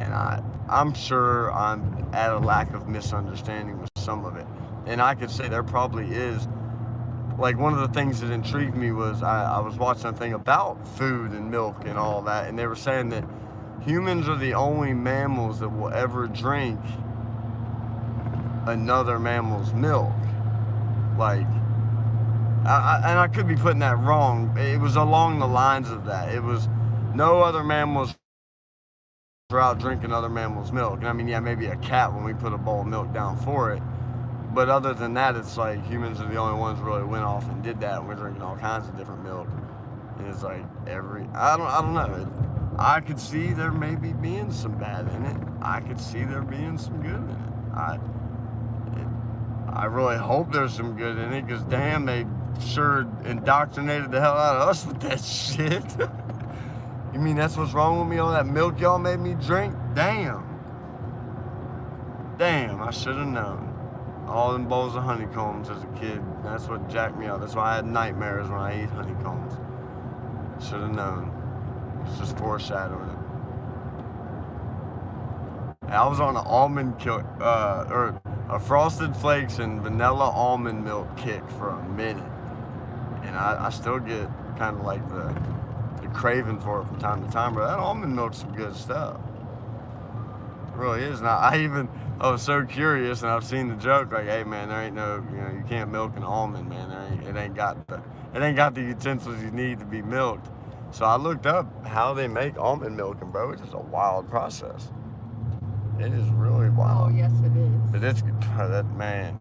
and I'm sure I'm at a lack of misunderstanding with some of it. And I could say there probably is. Like, one of the things that intrigued me was I was watching a thing about food and milk and all that, and they were saying that humans are the only mammals that will ever drink another mammal's milk. Like, and I could be putting that wrong. It was along the lines of that. It was no other mammals are out drinking other mammals' milk. And I mean, yeah, maybe a cat when we put a bowl of milk down for it. But other than that, it's like humans are the only ones who really went off and did that. And we're drinking all kinds of different milk. And it's like I don't know. I could see there maybe being some bad in it. I could see there being some good in it. I really hope there's some good in it, because damn, they sure indoctrinated the hell out of us with that shit. You mean that's what's wrong with me, all that milk y'all made me drink? Damn, I should have known. All them bowls of honeycombs as a kid, that's what jacked me up. That's why I had nightmares when I ate honeycombs. Should have known. It's just foreshadowing it. I was on an almond or a Frosted Flakes and vanilla almond milk kick for a minute, and I still get kind of like the craving for it from time to time. But that almond milk's some good stuff. It really is. Now I was so curious, and I've seen the joke like, hey man, there ain't no, you can't milk an almond, man. It ain't got the utensils you need to be milked. So I looked up how they make almond milk, and bro, it's just a wild process. It is really wild. Oh, yes, it is. But it's that, man.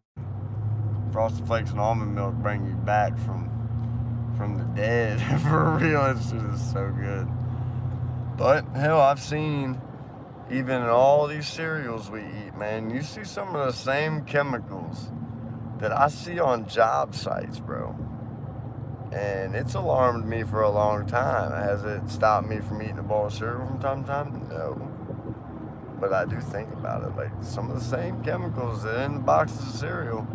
Frosted Flakes and almond milk bring you back from the dead. For real, it's just so good. But hell, I've seen, even in all these cereals we eat, man, you see some of the same chemicals that I see on job sites, bro. And it's alarmed me for a long time. Has it stopped me from eating a bowl of cereal from time to time? No. But I do think about it, like some of the same chemicals that are in the boxes of cereal,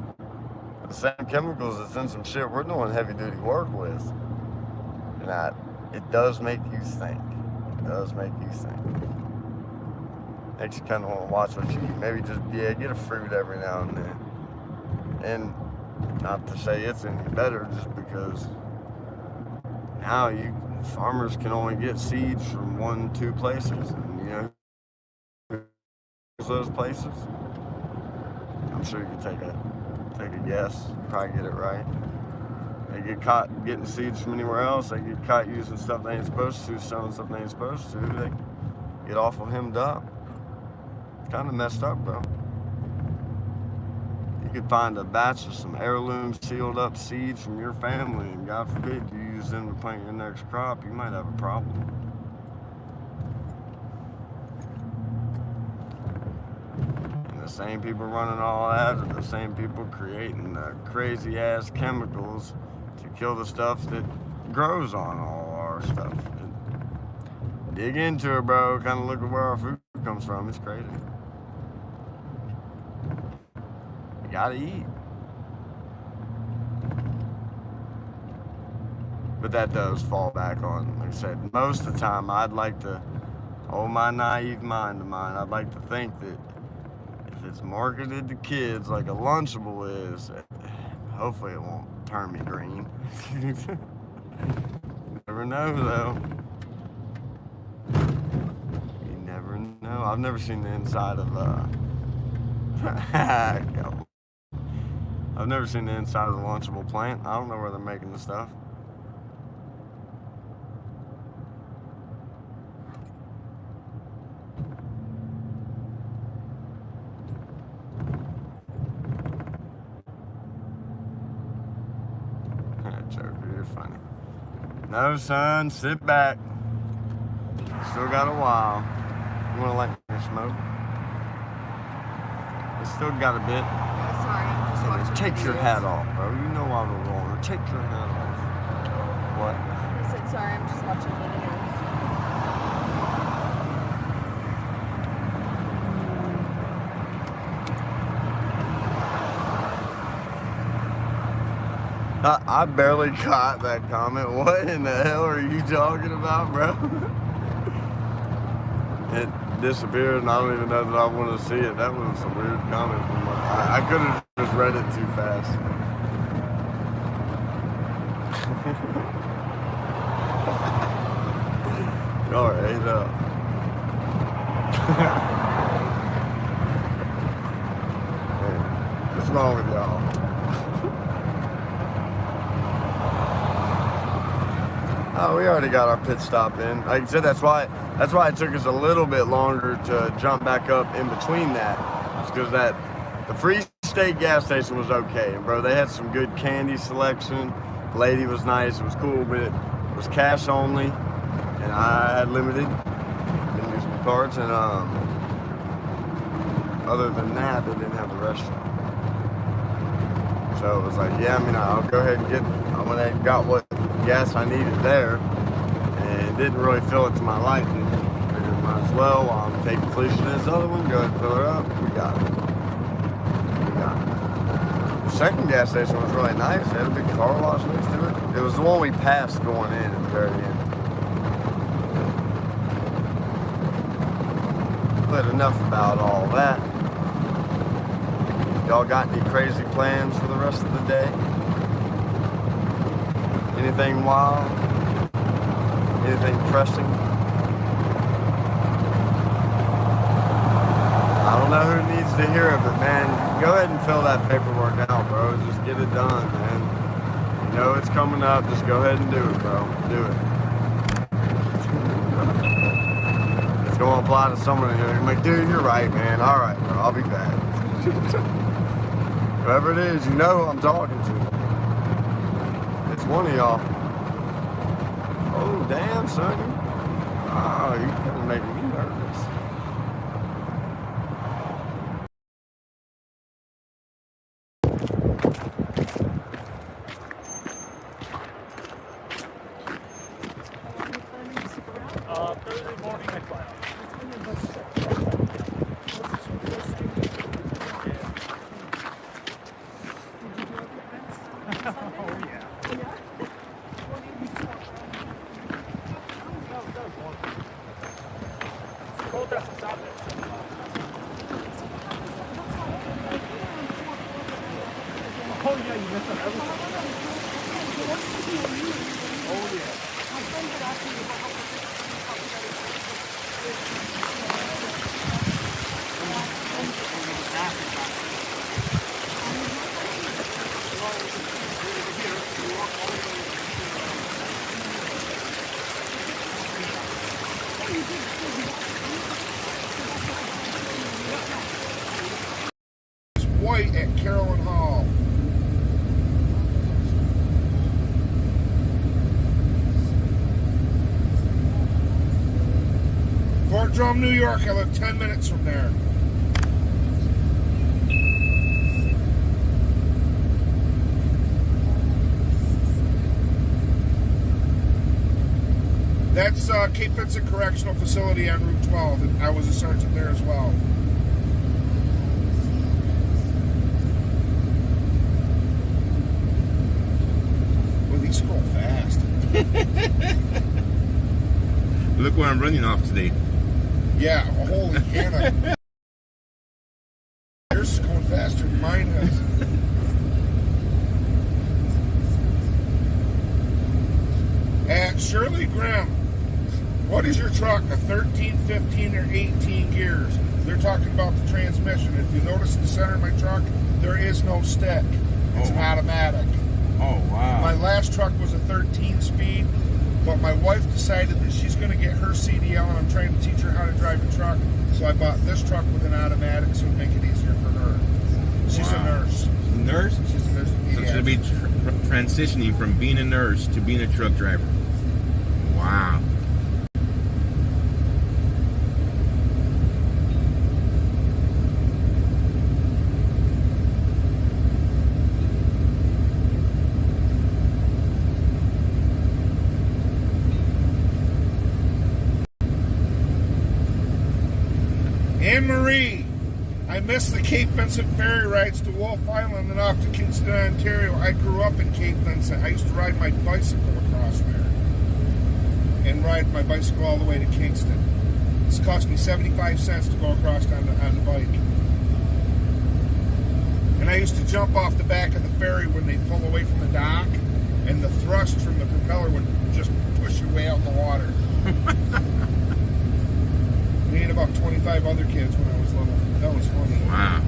the same chemicals that's in some shit we're doing heavy duty work with. And it does make you think. It does make you think. Makes you kind of want to watch what you eat. Maybe just, get a fruit every now and then. And not to say it's any better, just because now farmers can only get seeds from 1-2 places. And, those places, I'm sure you can take a guess, probably get it right. They get caught getting seeds from anywhere else. They get caught using stuff they ain't supposed to, selling stuff they ain't supposed to. They get awful hemmed up. Kind of messed up, bro. You could find a batch of some heirloom sealed up seeds from your family, and God forbid you use them to plant your next crop, you might have a problem. The same people running all that are the same people creating the crazy ass chemicals to kill the stuff that grows on all our stuff. And dig into it, bro. Kind of look at where our food comes from. It's crazy. You gotta eat. But that does fall back on, like I said, most of the time I'd like to, my naive mind of mine, I'd like to think that if it's marketed to kids like a Lunchable is, hopefully it won't turn me green. You never know, though. You never know. I've never seen the inside of I've never seen the inside of the Lunchable plant. I don't know where they're making the stuff. Joker, you're funny. No, son, sit back. Still got a while. You wanna light me smoke? We still got a bit. Yeah, sorry, I'm just watching Take your videos. hat off, bro. You know why we're rolling. Take your hat off. What? I said sorry, I'm just watching videos. I barely caught that comment. What in the hell are you talking about, bro? It disappeared, and I don't even know that I want to see it. That was a weird comment from I could have just read it too fast. Y'all are ate up. Hey, what's wrong with y'all? Oh, we already got our pit stop in. Like I said, that's why it took us a little bit longer to jump back up in between that. It's because the Free State gas station was okay, and bro, they had some good candy selection. The lady was nice. It was cool, but it was cash only, and I had limited amusement cards, and other than that, they didn't have the restaurant. So it was like, yeah, I mean, I'll go ahead and I went ahead and got what gas I needed there, and didn't really fill it to my liking. Figured might as well, while I'm taking Felicia to this other one, go ahead and fill her up. We got it. The second gas station was really nice. It had a big car wash next to it. It was the one we passed going in at the very end. But enough about all that. Y'all got any crazy plans for the rest of the day? Anything wild? Anything pressing? I don't know who needs to hear it, but man, go ahead and fill that paperwork out, bro. Just get it done, man. You know it's coming up. Just go ahead and do it, bro. Do it. It's going to apply to someone in here. You're like, dude, you're right, man. All right, bro. I'll be back. Whoever it is, you know who I'm talking to. It's one of y'all. Oh, damn, sonny. Oh, you're kind of making me nervous. Thursday morning I fly out. White at Carolyn Hall. Fort Drum, New York. I live 10 minutes from there. That's Cape Vincent Correctional Facility on Route 12. And I was a sergeant there as well. Scroll fast. Look where I'm running off today. Yeah, holy Hannah. Yours is going faster than mine is. At Shirley Graham, what is your truck? A 13, 15, or 18 gears? They're talking about the transmission. If you notice in the center of my truck, there is no stick. It's an automatic. Oh, wow. My last truck was a 13 speed, but my wife decided that she's going to get her CDL, and I'm trying to teach her how to drive a truck. So I bought this truck with an automatic, so it'll make it easier for her. She's a nurse. Nurse? She's a nurse. So she'll be transitioning from being a nurse to being a truck driver. Wow. Anne-Marie, I miss the Cape Vincent ferry rides to Wolf Island and off to Kingston, Ontario. I grew up in Cape Vincent. I used to ride my bicycle across there and ride my bicycle all the way to Kingston. It's cost me 75 cents to go across on the bike. And I used to jump off the back of the ferry when they pull away from the dock, and the thrust from the propeller would just push you way out in the water. Me and about 25 other kids when I was little. That was funny. Wow.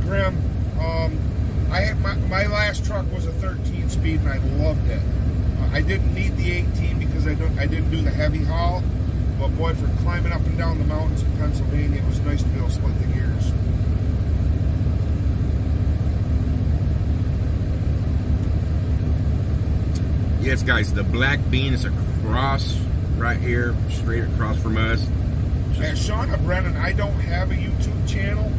Grim. I had my last truck was a 13 speed and I loved it. I didn't need the 18 because I didn't do the heavy haul. But boy, for climbing up and down the mountains in Pennsylvania, it was nice to be able to split the gears. Yes, guys, the black bean is across right here, straight across from us. And Shauna Brennan, I don't have a YouTube channel.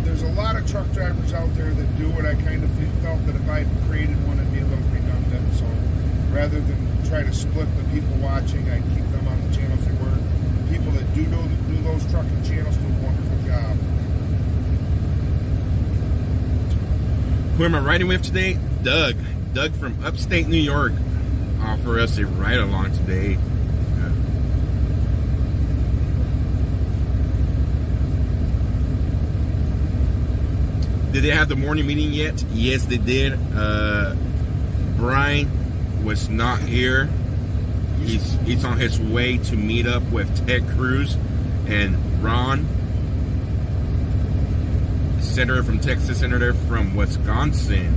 There's a lot of truck drivers out there that do it. I kind of felt that if I created one, it'd be a little redundant. So rather than try to split the people watching, I keep them on the channels they were. People that do those trucking channels do a wonderful job. Who am I riding with today? Doug. Doug from upstate New York offered us a ride along today. Did they have the morning meeting yet? Yes, they did. Brian was not here. He's on his way to meet up with Ted Cruz and Ron, senator from Texas, senator from Wisconsin.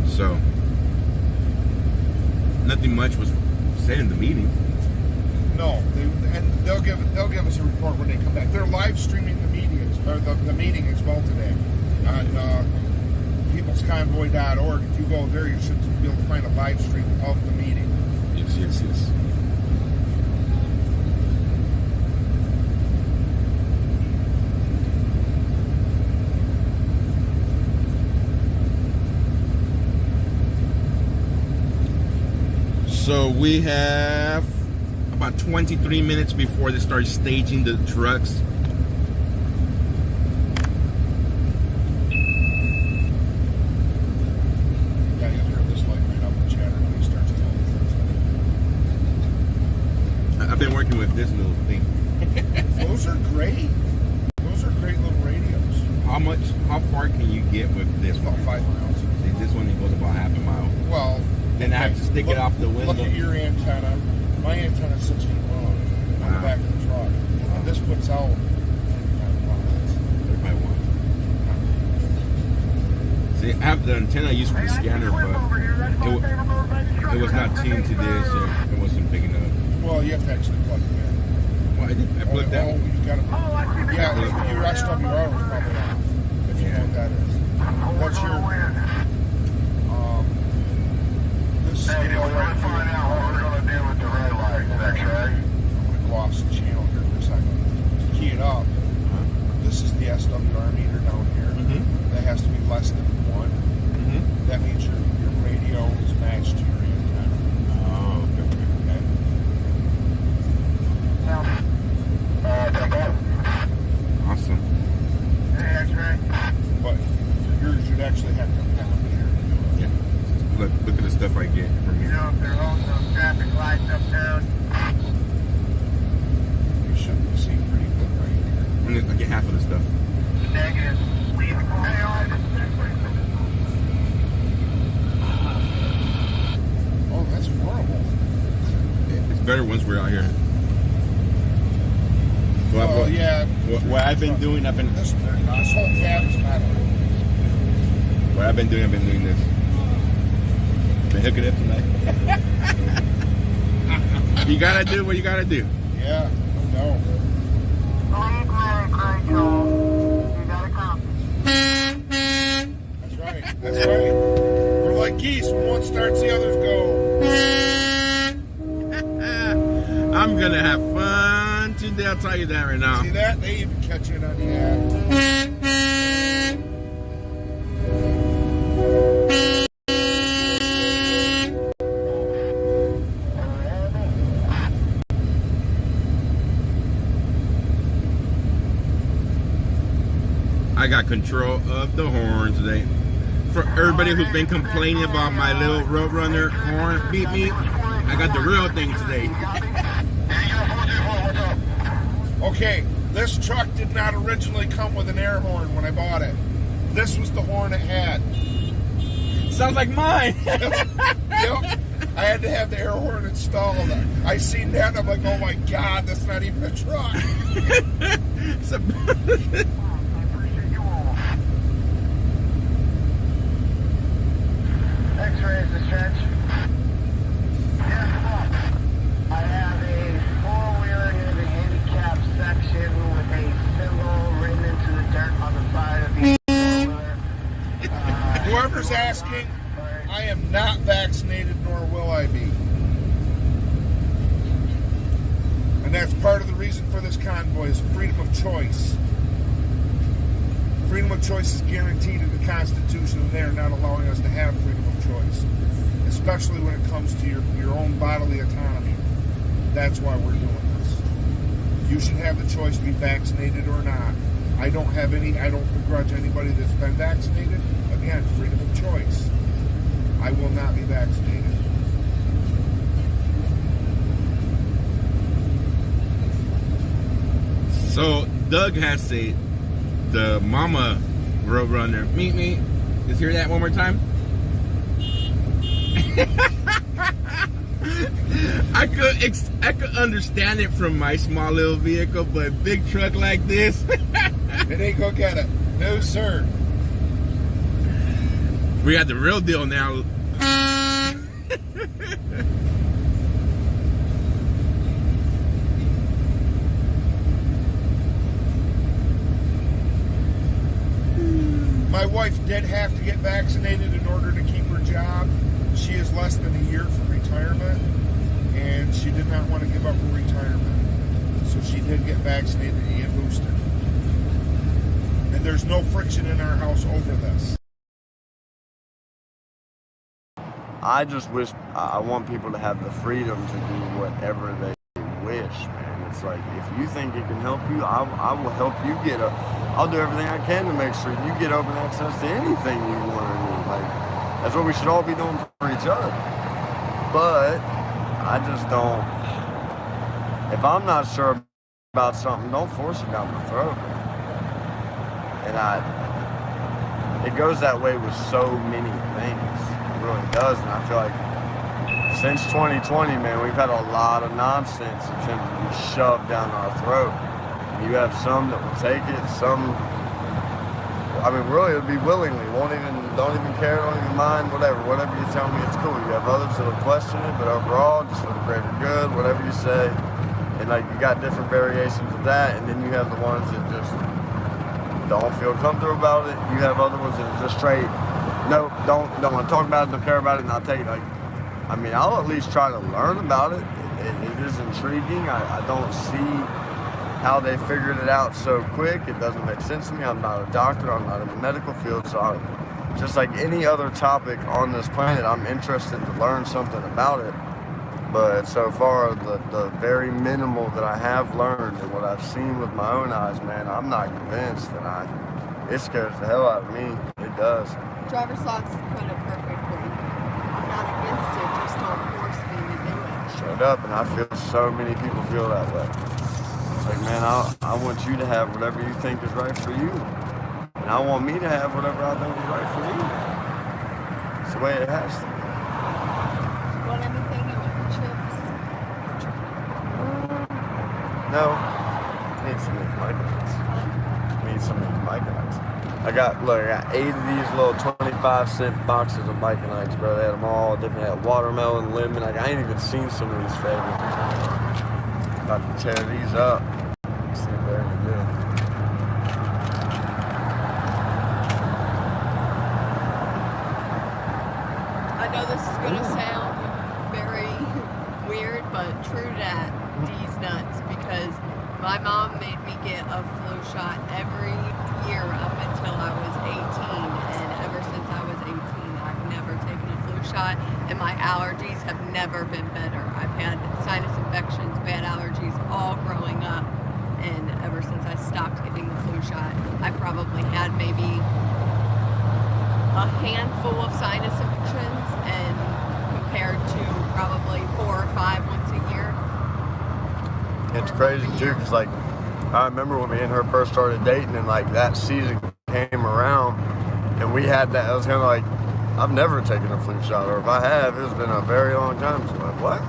So nothing much was said in the meeting. No, they'll give us a report when they come back. They're live streaming the meeting as well today on peoplesconvoy.org. If you go there, you should be able to find a live stream of the meeting. Yes, yes, yes. So we have about 23 minutes before they start staging the trucks. Yeah, you'll hear this light right up and chatter when he starts calling trucks. I've been working with this little thing. Those are great. Those are great little radios. How far can you get with this About one? 5 miles. See, this one goes about half a mile. Well, Then I have to stick it off the window. Look at your antenna. My antenna is 6 feet long on the back of the truck. And this puts out 35 watts. 35 watts. See, I have the antenna I use for the scanner, but it was not tuned to this, or it wasn't picking up. Well, you have to actually plug it in. Well, I plugged that. You gotta, yeah, your SWR was probably off, if you know what that is. What's your... this is the right here. We're going to find out what we're going to do with the red light next, right? I'm going to go off the channel here for a second. To key it up, this is the SWR meter down here. That has to be less than 1. That means your radio is matched to your antenna. Oh, okay. Awesome. But for yours, you'd actually have to have a meter to do it. Yeah. Look at the stuff I get from here. There are also traffic lights uptown. You should be seeing pretty good right here. I get half of the stuff. Negative. Oh, that's horrible. It's better once we're out here. Oh, yeah. What I've been doing, This whole cab is metal. What I've been doing this. Been hooking up tonight. You gotta do what you gotta do. Yeah, no. That's right. That's right. We're like geese. When one starts, the others go. I'm gonna have fun today, I'll tell you that right now. See that? They even catch it on the app. I got control of the horn today. For everybody who's been complaining about my little Roadrunner horn beat me, I got the real thing today. Okay, this truck did not originally come with an air horn when I bought it. This was the horn it had. Sounds like mine. Yep. I had to have the air horn installed. I seen that, and I'm like, oh my God, that's not even a truck. It's a- I appreciate you all. X-rays the stretch. Yeah, come on. I have a four-wheeler near the handicap section with a symbol written into the dirt on the side of the four-wheeler. Whoever's asking, I am not vaccinated, nor will I be. And that's part of the reason for this convoy is freedom of choice. Freedom of choice is guaranteed in the Constitution, and they're not allowing us to have freedom of choice, especially when it comes to your own bodily autonomy. That's why we're doing this. You should have the choice to be vaccinated or not. I don't begrudge anybody that's been vaccinated. Again, freedom of choice. I will not be vaccinated. So Doug has the mama roadrunner. Meet me. Let's hear that one more time. I could understand it from my small little vehicle, but big truck like this. It ain't gonna get it. No, sir. We got the real deal now. My wife did have to get vaccinated in order to keep her job. She is less than a year from retirement, and she did not want to give up her retirement. So she did get vaccinated and boosted. And there's no friction in our house over this. I just wish, I want people to have the freedom to do whatever they wish, man. It's like, if you think it can help you, I will help you I'll do everything I can to make sure you get open access to anything you want or need. Like, that's what we should all be doing for each other. But, I just don't, if I'm not sure about something, don't force it down my throat. And it goes that way with so many things. Really does, and I feel like since 2020, man, we've had a lot of nonsense attempted to be shoved down our throat. You have some that will take it, some, I mean, really, it'll be willingly, don't even care, don't even mind, whatever you tell me, it's cool. You have others that'll question it, but overall, just for the greater good, whatever you say, and like, you got different variations of that, and then you have the ones that just don't feel comfortable about it. You have other ones that are just straight, nope, don't want to talk about it, don't care about it, and I'll take it. Like, I mean, I'll at least try to learn about it. It is intriguing. I don't see how they figured it out so quick. It doesn't make sense to me. I'm not a doctor. I'm not in the medical field. So just like any other topic on this planet, I'm interested to learn something about it. But so far, the very minimal that I have learned and what I've seen with my own eyes, man, I'm not convinced. And it scares the hell out of me. It does. Driver's thoughts put it perfectly. I'm not against it, just don't force me to do it. Straight up, and I feel so many people feel that way. It's like, man, I want you to have whatever you think is right for you. And I want me to have whatever I think is right for me. It's the way it has to be. You want anything? You want chips? No. I need some of these micronuts. I need some of these micronuts. I got 8 of these little 25-cent boxes of Micronites, bro. They had them all different. They had watermelon, lemon. Like, I ain't even seen some of these flavors. About to tear these up. See if they're any good. I know this is going to sound very weird, but true that, D's nuts, because my mom made me get a flu shot every year up until I was 18, and ever since I was 18, I've never taken a flu shot, and my allergies have never been better. I've had sinus infections, bad allergies all growing up, and ever since I stopped getting the flu shot, I've probably had maybe a handful of sinus infections, and compared to probably 4 or 5 once a year. It's crazy too, because like, I remember when me and her first started dating, and like that season came around, and we had that. I was kind of like, I've never taken a flu shot, or if I have, it's been a very long time. So like, what?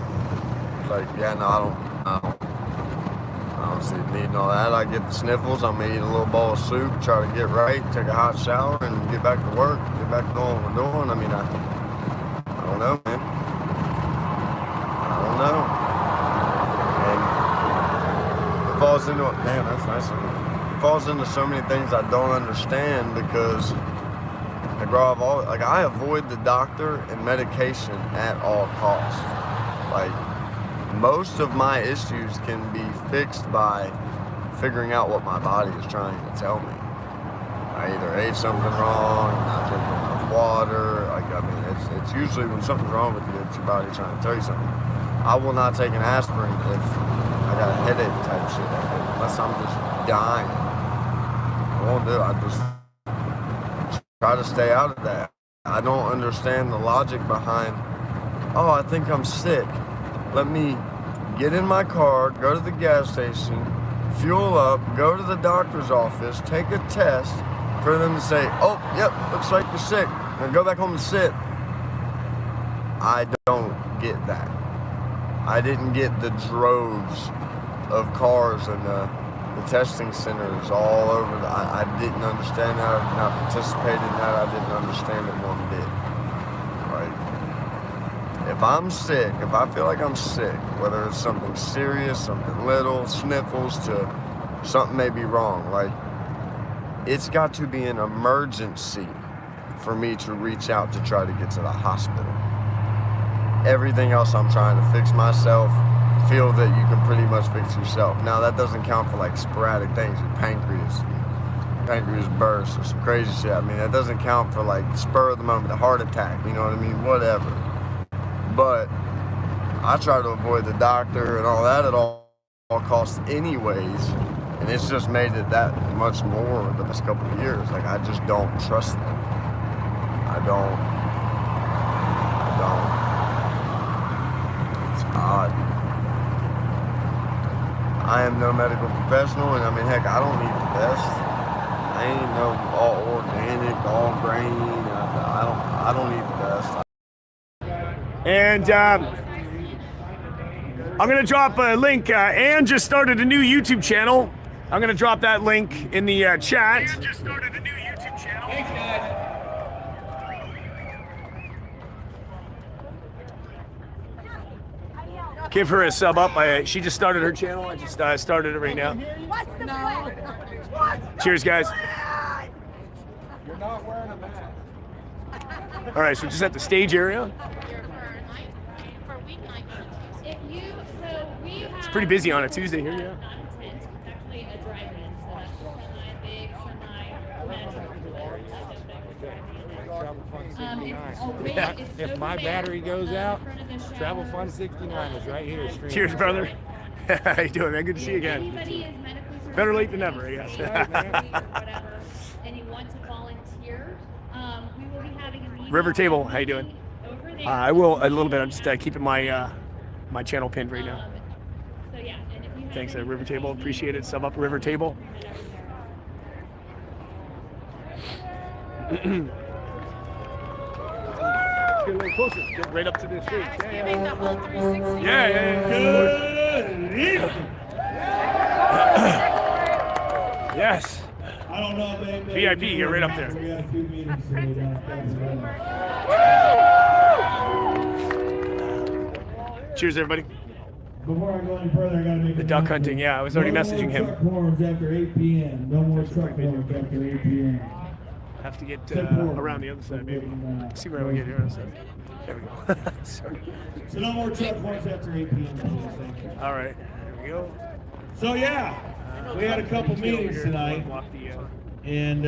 It's like, yeah, no, I don't see the need in all that. I get the sniffles, I'm gonna eat a little bowl of soup, try to get right, take a hot shower, and get back to work, get back to doing what we're doing. I mean, I don't know, man. I don't know. And it falls into, damn, that's nice of me. It falls into so many things I don't understand because, like, bro, I avoid the doctor and medication at all costs. Like, most of my issues can be fixed by figuring out what my body is trying to tell me. I either ate something wrong, I'm not drinking enough water. Like, I mean, it's usually when something's wrong with you, it's your body trying to tell you something. I will not take an aspirin if I got a headache type shit, unless I'm just dying. I won't do it. I just try to stay out of that. I don't understand the logic behind, oh, I think I'm sick. Let me get in my car, go to the gas station, fuel up, go to the doctor's office, take a test for them to say, oh, yep, looks like you're sick. Now go back home and sit. I don't get that. I didn't get the droves of cars and the testing centers all over. I didn't understand that. I did not participate in that. I didn't understand it one bit. Right? If I'm sick, if I feel like I'm sick, whether it's something serious, something little, sniffles, to something may be wrong, like, it's got to be an emergency for me to reach out to try to get to the hospital. Everything else I'm trying to fix myself, feel that you can pretty much fix yourself. Now, that doesn't count for, like, sporadic things, your pancreas burst or some crazy shit. I mean, that doesn't count for, like, spur of the moment, a heart attack, you know what I mean, whatever. But I try to avoid the doctor and all that at all costs anyways, and it's just made it that much more the past couple of years. Like, I just don't trust them. I don't. It's odd. I am no medical professional, and I mean, heck, I don't need the best. I ain't no all organic, all grain. I don't need the best. And I'm going to drop a link. Ann just started a new YouTube channel. I'm going to drop that link in the chat. Ann just started a new YouTube channel. Thanks, guys. Give her a sub up. She just started her channel. I just started it right now. Cheers, guys. You're not wearing a mask. All right, so just at the stage area. It's pretty busy on a Tuesday here, yeah. Yeah. If my battery goes out, Travel Fun 69 is right here. Cheers, brother. How you doing, man? Good to see you again. Better late than never, I guess. And you want to volunteer, we will be having a meeting. River Table, how you doing? I will a little bit. I'm just keeping my my channel pinned right now. So yeah, and if you have Thanks, River Table. Appreciate it. Sub up, River Table. Get a little closer. Get right up to the stage. Yeah. Good evening. Yes. I don't know, baby. VIP, get right up there. We got a few meetings today. Cheers, everybody. Before I go any further, I gotta make The duck hunting, yeah, I was already messaging him. No more truck horns after 8 p.m. No more truck horns after 8 p.m. Have to get around the other side, maybe. See where we get here. There we go. Sorry. So no more truck horns after 8 p.m. Thank you. All right, there we go. So yeah, we had a couple meetings tonight, and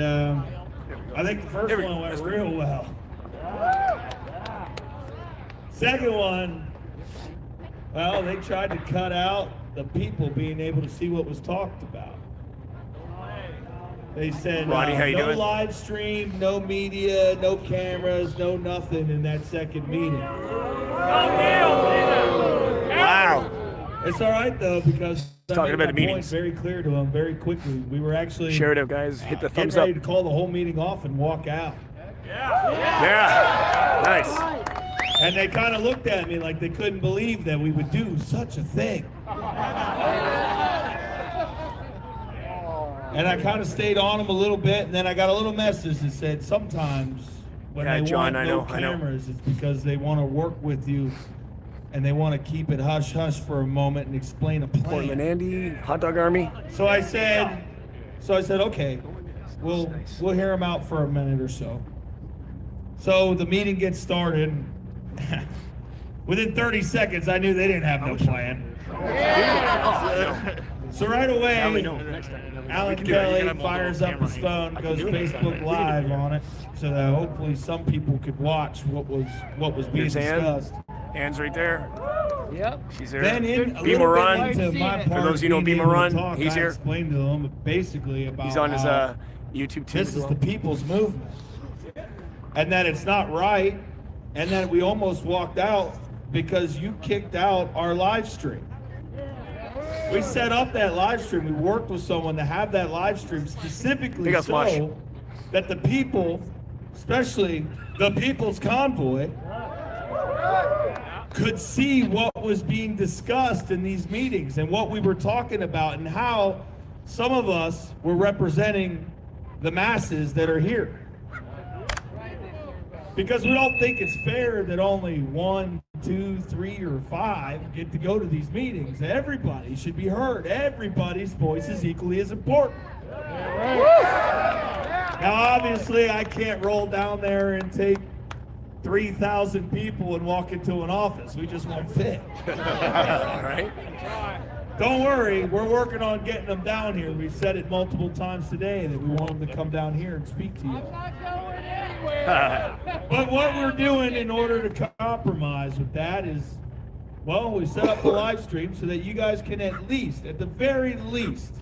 I think the first one went real well. Second one, well, they tried to cut out the people being able to see what was talked about. They said Ronnie, how you no doing? live stream, no media, no cameras, no nothing in that second meeting. Wow. It's all right though, because Talking about the point meetings. very clear to them very quickly. We were actually Share it up, guys. Hit the thumbs getting up. ready to call the whole meeting off and walk out. Yeah. Nice. And they kind of looked at me like they couldn't believe that we would do such a thing. And I kind of stayed on them a little bit, and then I got a little message that said sometimes when they want no cameras, it's because they want to work with you and they want to keep it hush-hush for a moment and explain a plan. Portland Andy, Hot Dog Army. So I said, okay, we'll hear them out for a minute or so. So the meeting gets started. Within 30 seconds, I knew they didn't have no plan. So right away, Alan Kelly fires up his phone, goes Facebook Live on it, so that hopefully some people could watch what was being discussed. Anne's right there. Yep. She's there. Then Beamer Run. For those of you who know Beamer Run, he's here. I explained to them basically about he's on his YouTube too. This is the people's movement, and that it's not right, and that we almost walked out because you kicked out our live stream. We set up that live stream. We worked with someone to have that live stream specifically so that the people, especially the People's Convoy, could see what was being discussed in these meetings and what we were talking about and how some of us were representing the masses that are here. Because we don't think it's fair that only 1, 2, 3, or 5 get to go to these meetings. Everybody should be heard. Everybody's voice is equally as important. Now, obviously, I can't roll down there and take 3,000 people and walk into an office. We just won't fit. All right. Don't worry, we're working on getting them down here. We've said it multiple times today that we want them to come down here and speak to you. I'm not going anywhere. But what we're doing in order to compromise with that is, well, we set up the live stream so that you guys can at the very least,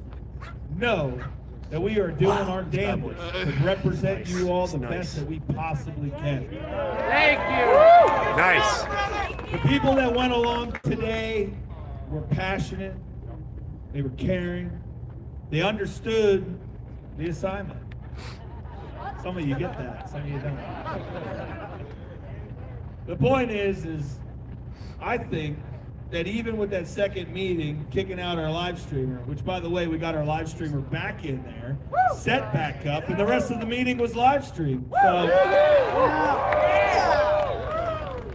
know that we are doing our damnedest to represent you all the best that we possibly can. Thank you. Nice. The people that went along today were passionate, they were caring, they understood the assignment. Some of you get that, some of you don't. The point is I think that even with that second meeting, kicking out our live streamer, which by the way, we got our live streamer back in there, set back up, and the rest of the meeting was live streamed. So,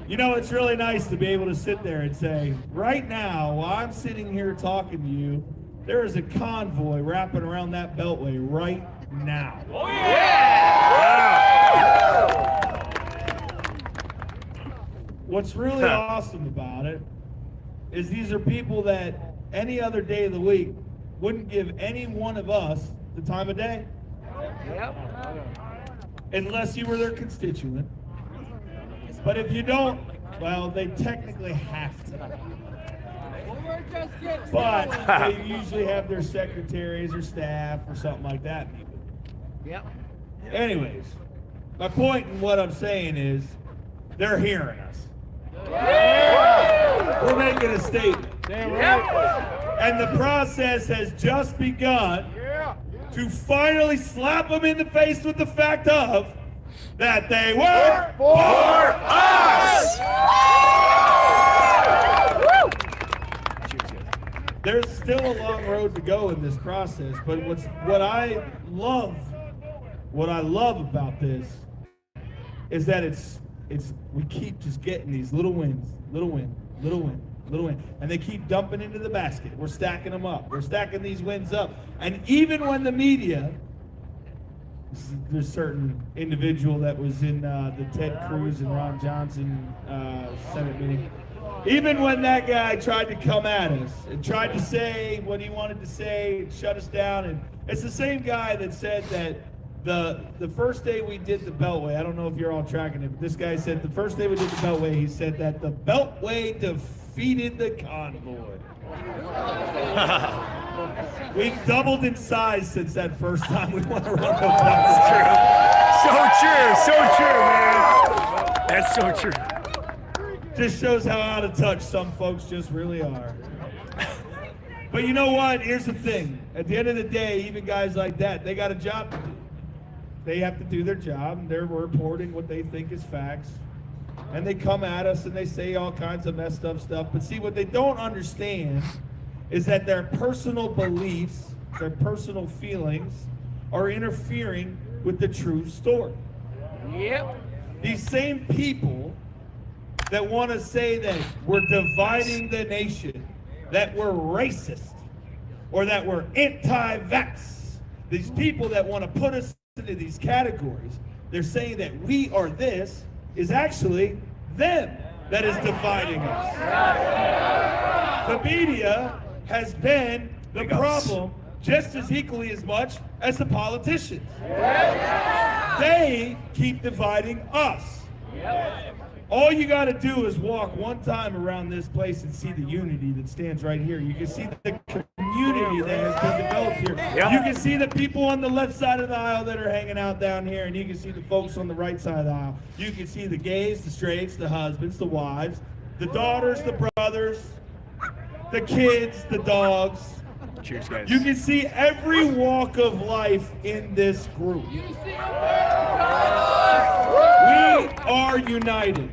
you know, it's really nice to be able to sit there and say, right now, while I'm sitting here talking to you, there is a convoy wrapping around that beltway right now. Oh, yeah! What's really awesome about it is these are people that any other day of the week wouldn't give any one of us the time of day. Yep. Unless you were their constituent. But if you don't, well, they technically have to. But they usually have their secretaries or staff or something like that. Yep. Anyways, my point in what I'm saying is they're hearing us. We're making a statement. And the process has just begun to finally slap them in the face with the fact of that they work for us! There's still a long road to go in this process, but what I love about this is that we keep just getting these little wins, and they keep dumping into the basket. We're stacking them up. We're stacking these wins up. And even when the media, there's a certain individual that was in the Ted Cruz and Ron Johnson Senate meeting, even when that guy tried to come at us and tried to say what he wanted to say and shut us down, and it's the same guy that said that the first day we did the Beltway, I don't know if you're all tracking it, but this guy said the first day we did the Beltway, he said that the Beltway defeated the Convoy. We've doubled in size since that first time we went around the Beltway. So true, man. That's so true. Just shows how out of touch some folks just really are. But you know what? Here's the thing. At the end of the day, even guys like that, they got a job to do. They have to do their job, and they're reporting what they think is facts. And they come at us and they say all kinds of messed up stuff. But see, what they don't understand is that their personal beliefs, their personal feelings are interfering with the true story. Yep. These same people that want to say that we're dividing the nation, that we're racist, or that we're anti-vax, these people that want to put us into these categories, they're saying that we are this, is actually them that is dividing us. The media has been the problem just as equally as much as the politicians. They keep dividing us. All you got to do is walk one time around this place and see the unity that stands right here. You can see the community that has been developed here. You can see the people on the left side of the aisle that are hanging out down here, and you can see the folks on the right side of the aisle. You can see the gays, the straights, the husbands, the wives, the daughters, the brothers, the kids, the dogs. Cheers, guys. You can see every walk of life in this group. We are united.